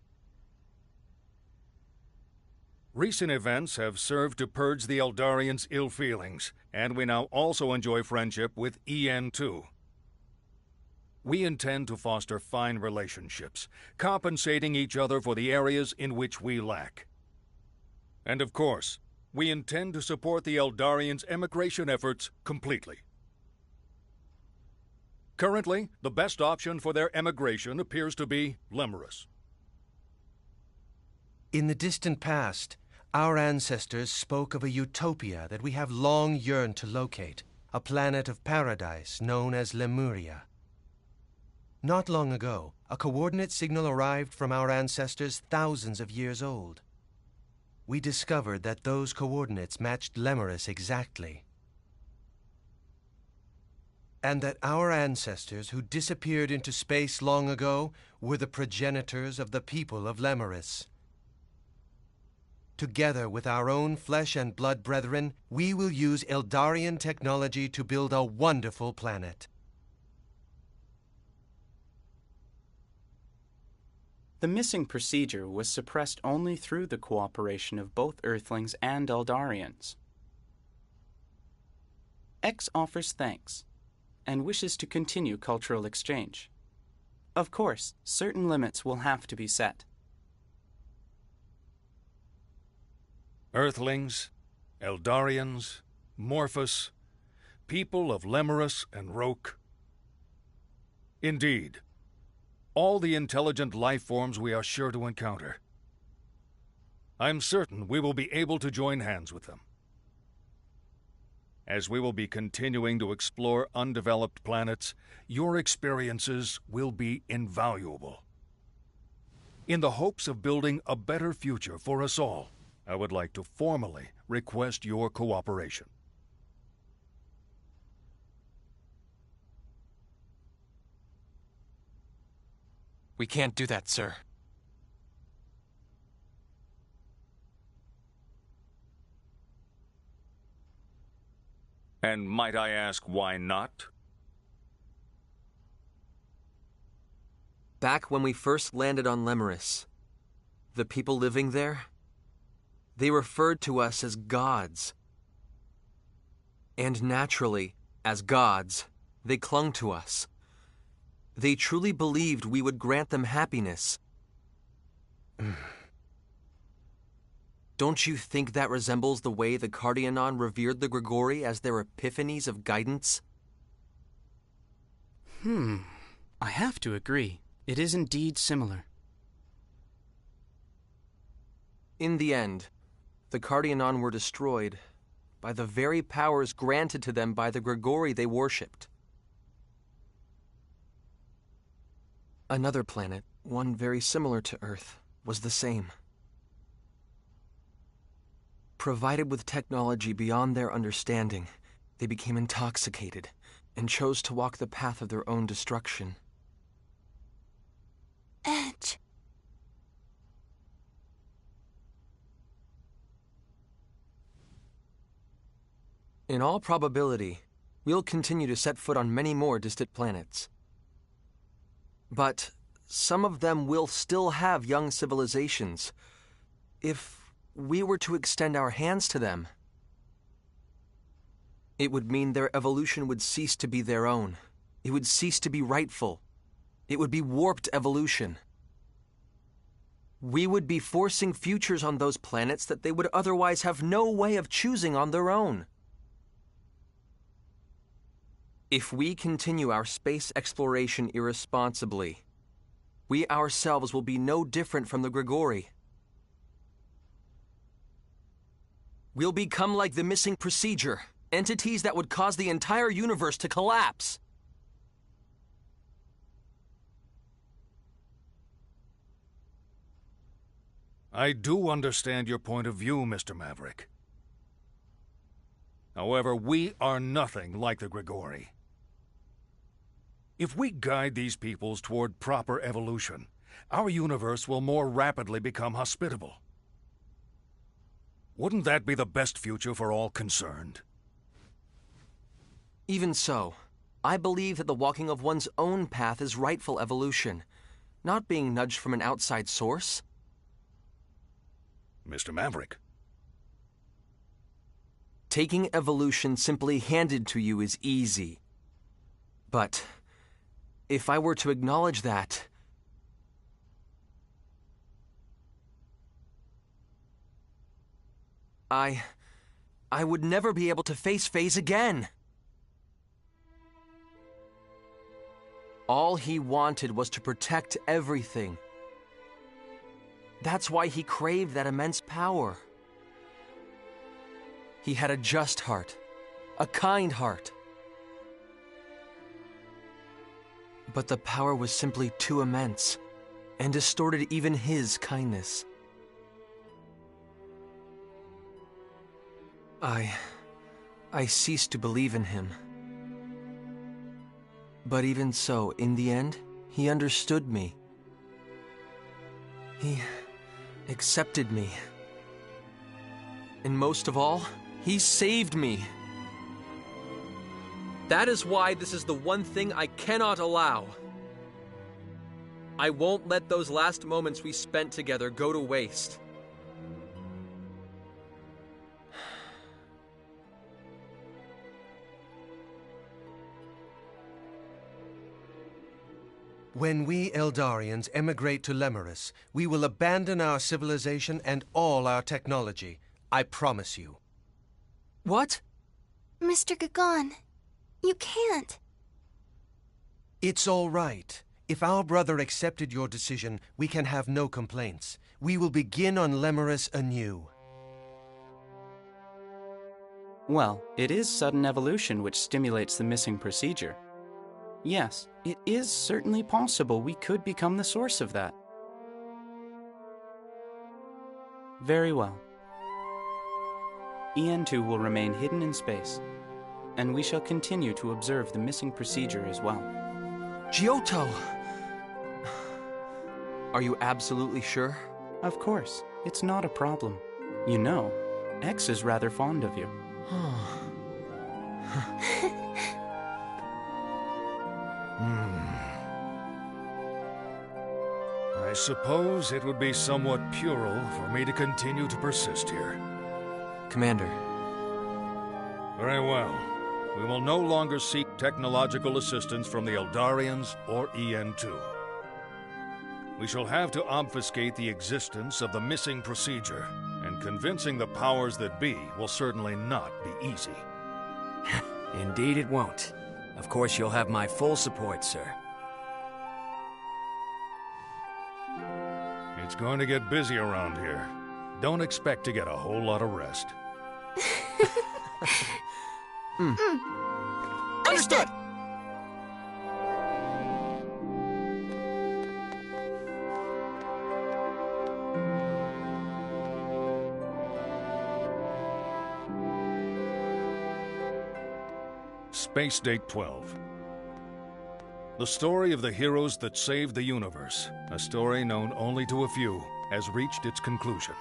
S13: Recent events have served to purge the Eldarians' ill feelings, and we now also enjoy friendship with EN2. We intend to foster fine relationships, compensating each other for the areas in which we lack. And of course, we intend to support the Eldarians' emigration efforts completely. Currently, the best option for their emigration appears to be Lemurus.
S14: In the distant past, our ancestors spoke of a utopia that we have long yearned to locate, a planet of paradise known as Lemuria. Not long ago, a coordinate signal arrived from our ancestors thousands of years old. We discovered that those coordinates matched Lemurus exactly, and that our ancestors who disappeared into space long ago were the progenitors of the people of Lemurus. Together with our own flesh and blood brethren, we will use Eldarian technology to build a wonderful planet.
S12: The missing procedure was suppressed only through the cooperation of both Earthlings and Eldarians. X offers thanks and wishes to continue cultural exchange. Of course, certain limits will have to be set.
S13: Earthlings, Eldarians, Morphus, people of Lemurus and Roke. Indeed, all the intelligent life forms we are sure to encounter. I'm certain we will be able to join hands with them. As we will be continuing to explore undeveloped planets, your experiences will be invaluable. In the hopes of building a better future for us all, I would like to formally request your cooperation.
S1: We can't do that, sir.
S13: And might I ask why not?
S1: Back when we first landed on Lemurus, the people living there, they referred to us as gods. And naturally, as gods, they clung to us. They truly believed we would grant them happiness. Don't you think that resembles the way the Cardianon revered the Grigori as their epiphanies of guidance?
S12: I have to agree. It is indeed similar.
S1: In the end, the Cardianon were destroyed by the very powers granted to them by the Grigori they worshipped. Another planet, one very similar to Earth, was the same. Provided with technology beyond their understanding, they became intoxicated and chose to walk the path of their own destruction.
S3: Edge.
S1: In all probability, we'll continue to set foot on many more distant planets. But some of them will still have young civilizations. If we were to extend our hands to them, it would mean their evolution would cease to be their own. It would cease to be rightful. It would be warped evolution. We would be forcing futures on those planets that they would otherwise have no way of choosing on their own. If we continue our space exploration irresponsibly, we ourselves will be no different from the Grigori. We'll become like the missing procedure, entities that would cause the entire universe to collapse.
S13: I do understand your point of view, Mr. Maverick. However, we are nothing like the Grigori. If we guide these peoples toward proper evolution, our universe will more rapidly become hospitable. Wouldn't that be the best future for all concerned?
S1: Even so, I believe that the walking of one's own path is rightful evolution, not being nudged from an outside source.
S13: Mr. Maverick.
S1: Taking evolution simply handed to you is easy. But if I were to acknowledge that, I would never be able to face Phase again. All he wanted was to protect everything. That's why he craved that immense power. He had a just heart, a kind heart. But the power was simply too immense, and distorted even his kindness. I ceased to believe in him. But even so, in the end, he understood me. He accepted me. And most of all, he saved me. That is why this is the one thing I cannot allow. I won't let those last moments we spent together go to waste.
S14: When we Eldarians emigrate to Lemurus, we will abandon our civilization and all our technology. I promise you.
S1: What?
S8: Mr. Gagon, you can't.
S14: It's all right. If our brother accepted your decision, we can have no complaints. We will begin on Lemurus anew.
S12: Well, it is sudden evolution which stimulates the missing procedure. Yes, it is certainly possible we could become the source of that. Very well. EN2 will remain hidden in space, and we shall continue to observe the missing procedure as well.
S1: Giotto! Are you absolutely sure?
S12: Of course, it's not a problem. You know, X is rather fond of you.
S13: I suppose it would be somewhat puerile for me to continue to persist here.
S1: Commander.
S13: Very well. We will no longer seek technological assistance from the Eldarians or EN2. We shall have to obfuscate the existence of the missing procedure, and convincing the powers that be will certainly not be easy.
S15: Indeed it won't. Of course you'll have my full support, sir.
S13: It's going to get busy around here. Don't expect to get a whole lot of rest.
S1: Understood!
S13: Space Date 12. The story of the heroes that saved the universe, a story known only to a few, has reached its conclusion.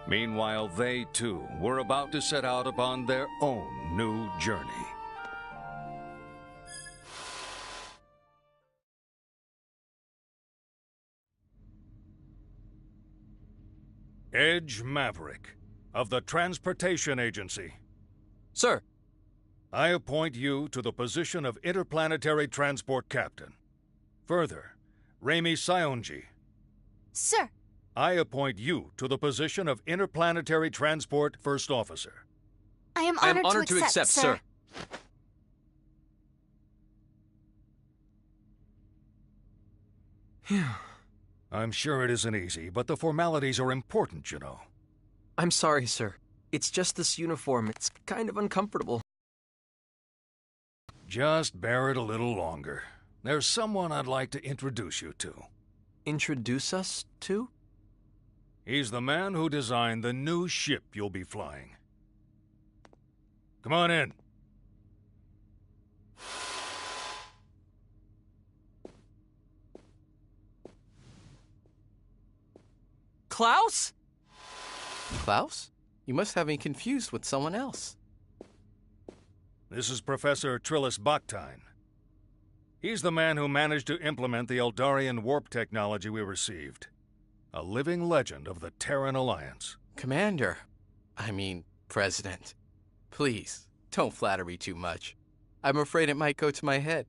S16: Meanwhile, they too were about to set out upon their own new journey.
S13: Edge Maverick, of the Transportation Agency.
S1: Sir.
S13: I appoint you to the position of Interplanetary Transport Captain. Further, Raimi Sionji.
S3: Sir.
S13: I appoint you to the position of Interplanetary Transport First Officer.
S3: I am honored to accept, sir.
S1: Phew.
S13: I'm sure it isn't easy, but the formalities are important, you know.
S1: I'm sorry, sir. It's just this uniform. It's kind of uncomfortable.
S13: Just bear it a little longer. There's someone I'd like to introduce you to.
S1: Introduce us to?
S13: He's the man who designed the new ship you'll be flying. Come on in.
S1: Klaus?
S17: Klaus? You must have me confused with someone else.
S13: This is Professor Trillis Baktine. He's the man who managed to implement the Eldarian warp technology we received. A living legend of the Terran Alliance.
S17: Commander. I mean, President. Please, don't flatter me too much. I'm afraid it might go to my head.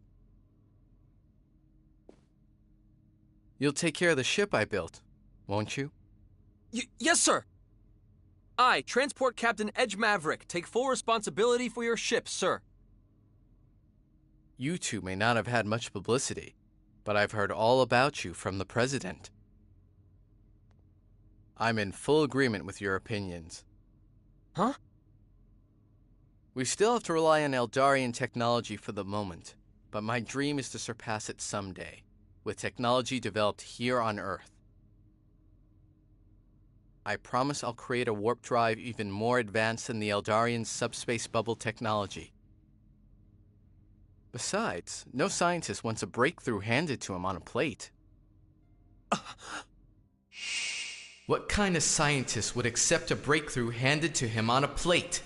S17: You'll take care of the ship I built, won't you?
S1: Yes, sir! I, Transport Captain Edge Maverick, take full responsibility for your ship, sir.
S17: You two may not have had much publicity, but I've heard all about you from the President. I'm in full agreement with your opinions.
S1: Huh?
S17: We still have to rely on Eldarian technology for the moment, but my dream is to surpass it someday, with technology developed here on Earth. I promise I'll create a warp drive even more advanced than the Eldarian subspace bubble technology. Besides, no scientist wants a breakthrough handed to him on a plate. What kind of scientist would accept a breakthrough handed to him on a plate?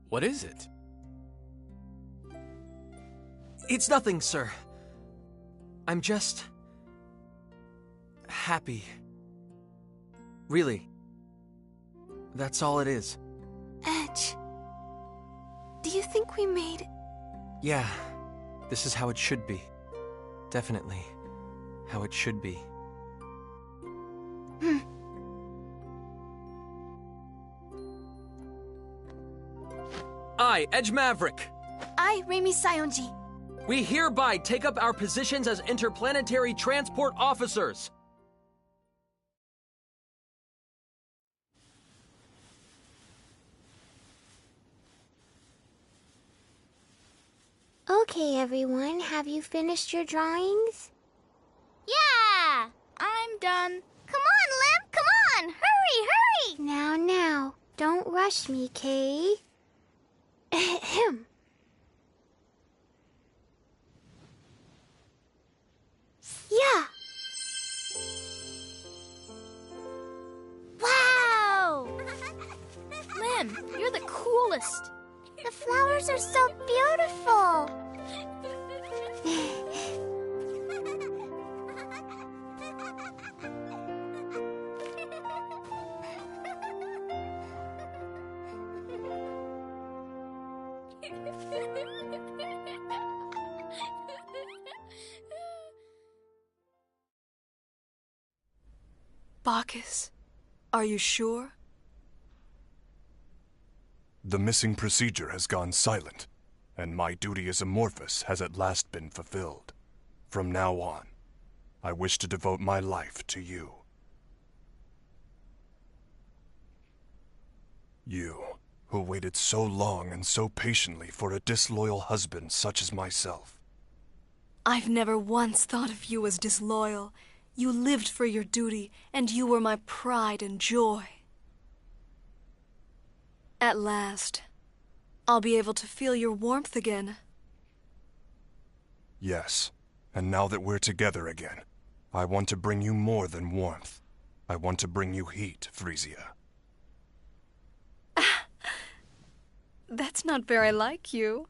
S17: What is it?
S1: It's nothing, sir. I'm just... happy. Really. That's all it is.
S3: Edge. Do you think we made...
S1: Yeah. This is how it should be. Definitely. How it should be. I, Edge Maverick.
S3: I, Raimi Sionji.
S1: We hereby take up our positions as interplanetary transport officers.
S8: Okay, everyone, have you finished your drawings?
S3: Yeah! I'm done. Come on, Lim! Come on! Hurry, hurry!
S8: Now, don't rush me, Kay. Ahem. Yeah!
S3: Wow! Lim, you're the coolest.
S8: The flowers are so beautiful.
S18: Bacchus, are you sure?
S5: The missing procedure has gone silent, and my duty as Amorphous has at last been fulfilled. From now on, I wish to devote my life to you. You, who waited so long and so patiently for a disloyal husband such as myself.
S18: I've never once thought of you as disloyal. You lived for your duty, and you were my pride and joy. At last, I'll be able to feel your warmth again.
S5: Yes, and now that we're together again, I want to bring you more than warmth. I want to bring you heat, Frisia.
S18: That's not very like you.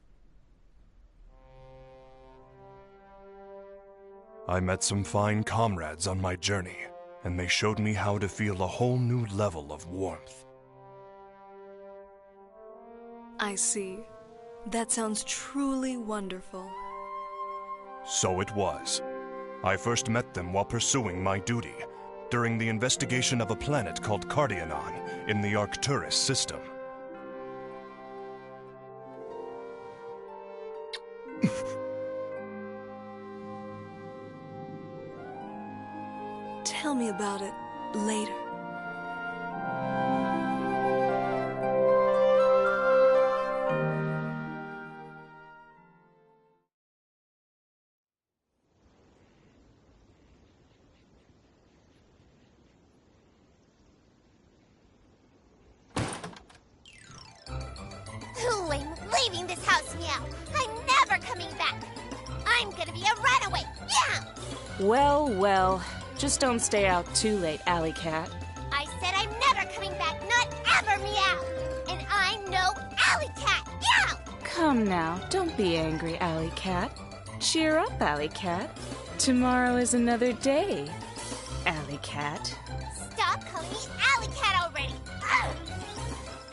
S5: I met some fine comrades on my journey, and they showed me how to feel a whole new level of warmth.
S18: I see. That sounds truly wonderful.
S5: So it was. I first met them while pursuing my duty, during the investigation of a planet called Cardionon in the Arcturus system.
S18: Tell me about it later.
S11: Ooh, I'm leaving this house now. I'm never coming back. I'm gonna be a runaway. Yeah!
S19: Well, well. Just don't stay out too late, Alley Cat.
S11: I said I'm never coming back, not ever, meow. And I'm no Alley Cat. Yeah!
S19: Come now, don't be angry, Alley Cat. Cheer up, Alley Cat. Tomorrow is another day, Alley Cat.
S11: Stop calling me Alley Cat already. Ugh.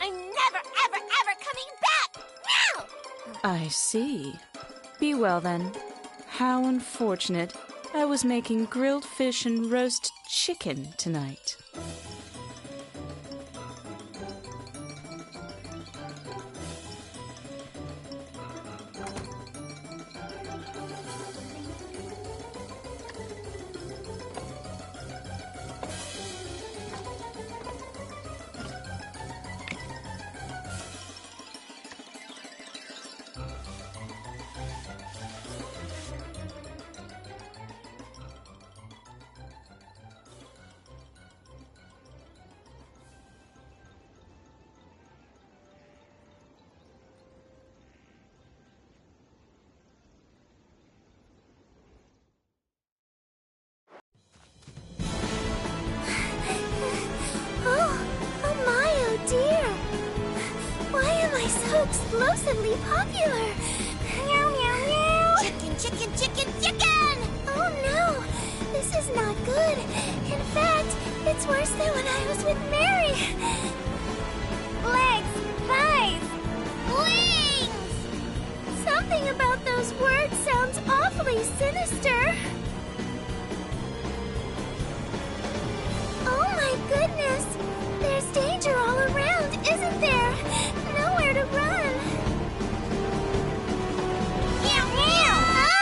S11: I'm never, ever, ever coming back. Meow!
S19: I see. Be well then. How unfortunate. I was making grilled fish and roast chicken tonight.
S3: Oh my, oh dear. Why am I so explosively popular? Meow, meow, meow.
S11: Chicken, chicken, chicken, chicken!
S3: Oh no, this is not good. In fact, it's worse than when I was with Mary. Legs, thighs, wings. Something about those words sounds awfully sinister. Oh my goodness! There's danger all around, isn't there? Nowhere to run.
S11: Meow, meow!
S3: Hi!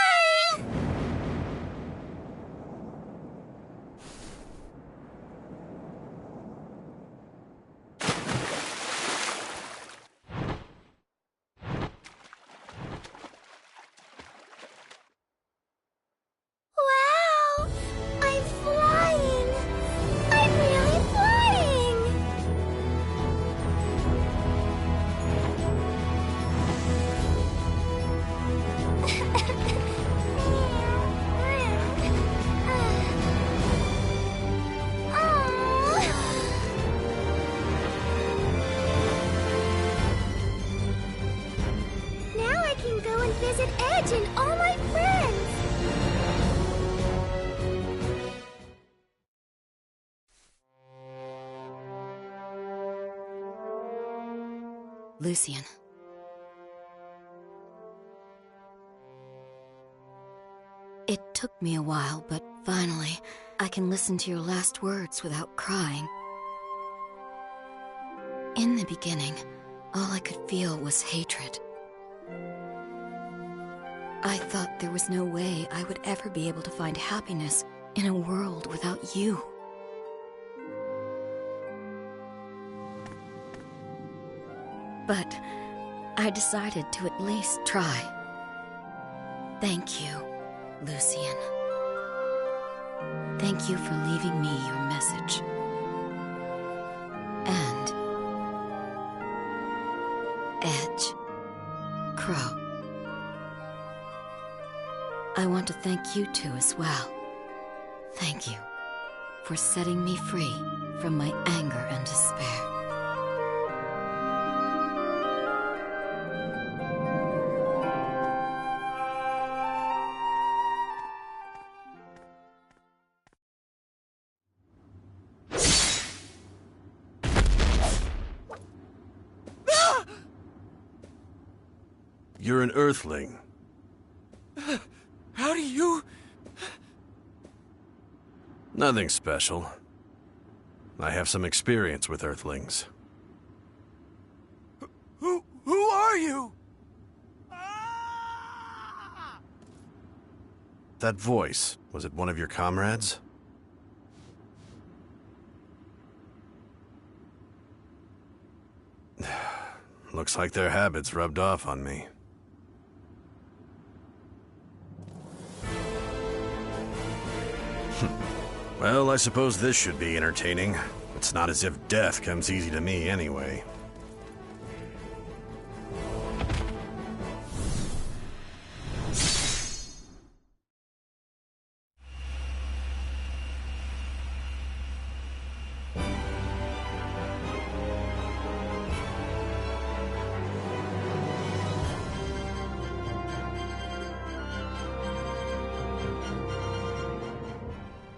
S3: Wow! I'm flying! I'm really flying! Now I can go and visit Edge and all my friends!
S4: Lucian. It took me a while, but finally, I can listen to your last words without crying. In the beginning, all I could feel was hatred. I thought there was no way I would ever be able to find happiness in a world without you. But I decided to at least try. Thank you, Lucian. Thank you for leaving me your message. And Edge, Crow. I want to thank you two as well. Thank you for setting me free from my anger and despair.
S6: You're an Earthling.
S7: How do you...
S6: Nothing special. I have some experience with Earthlings.
S7: Who are you?
S6: That voice, was it one of your comrades? Looks like their habits rubbed off on me. Well, I suppose this should be entertaining. It's not as if death comes easy to me anyway.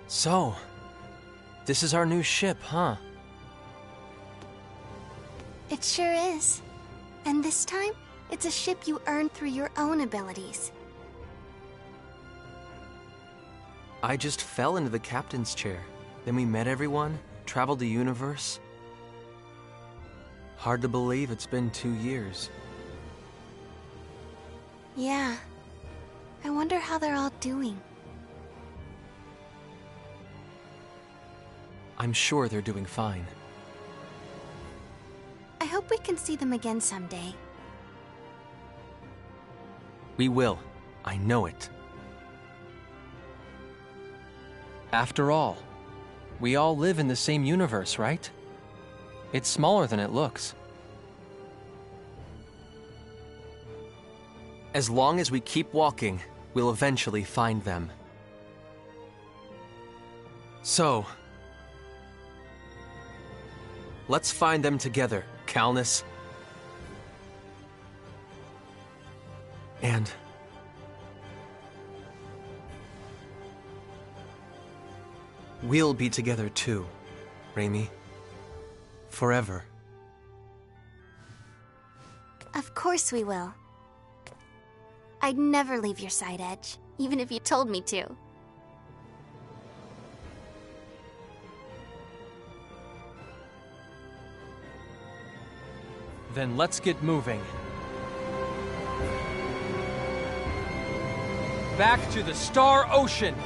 S1: So, this is our new ship, huh?
S8: It sure is. And this time, it's a ship you earned through your own abilities.
S1: I just fell into the captain's chair. Then we met everyone, traveled the universe. Hard to believe it's been 2 years.
S8: Yeah. I wonder how they're all doing.
S1: I'm sure they're doing fine.
S8: I hope we can see them again someday.
S1: We will. I know it. After all, we all live in the same universe, right? It's smaller than it looks. As long as we keep walking, we'll eventually find them. So, let's find them together, Calnus. And we'll be together too, Raimi. Forever.
S8: Of course we will. I'd never leave your side, Edge, even if you told me to.
S1: Then let's get moving. Back to the Star Ocean!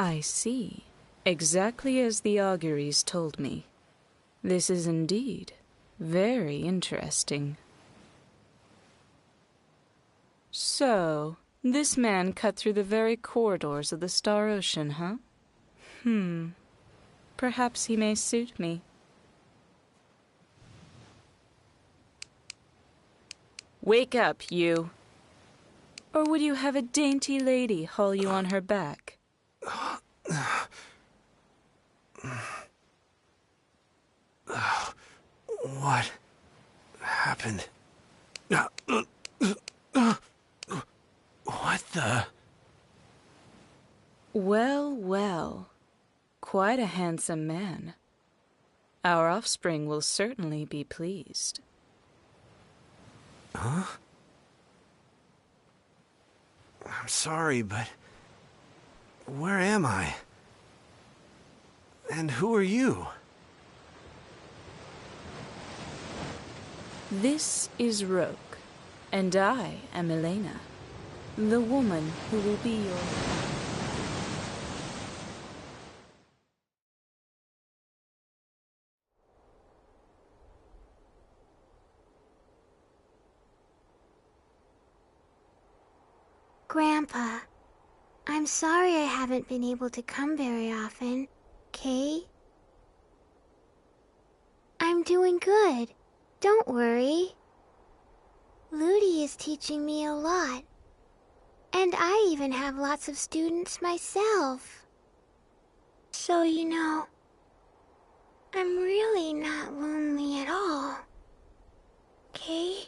S19: I see. Exactly as the auguries told me. This is indeed very interesting. So, this man cut through the very corridors of the Star Ocean, huh? Perhaps he may suit me. Wake up, you. Or would you have a dainty lady haul you on her back?
S14: What happened? What the?
S19: Well, well. Quite a handsome man. Our offspring will certainly be pleased.
S14: Huh? I'm sorry, but where am I? And who are you?
S19: This is Roke, and I am Elena, the woman who will be your wife.
S8: Grandpa, I'm sorry I haven't been able to come very often, okay? I'm doing good. Don't worry. Ludi is teaching me a lot. And I even have lots of students myself. So, you know, I'm really not lonely at all. Okay?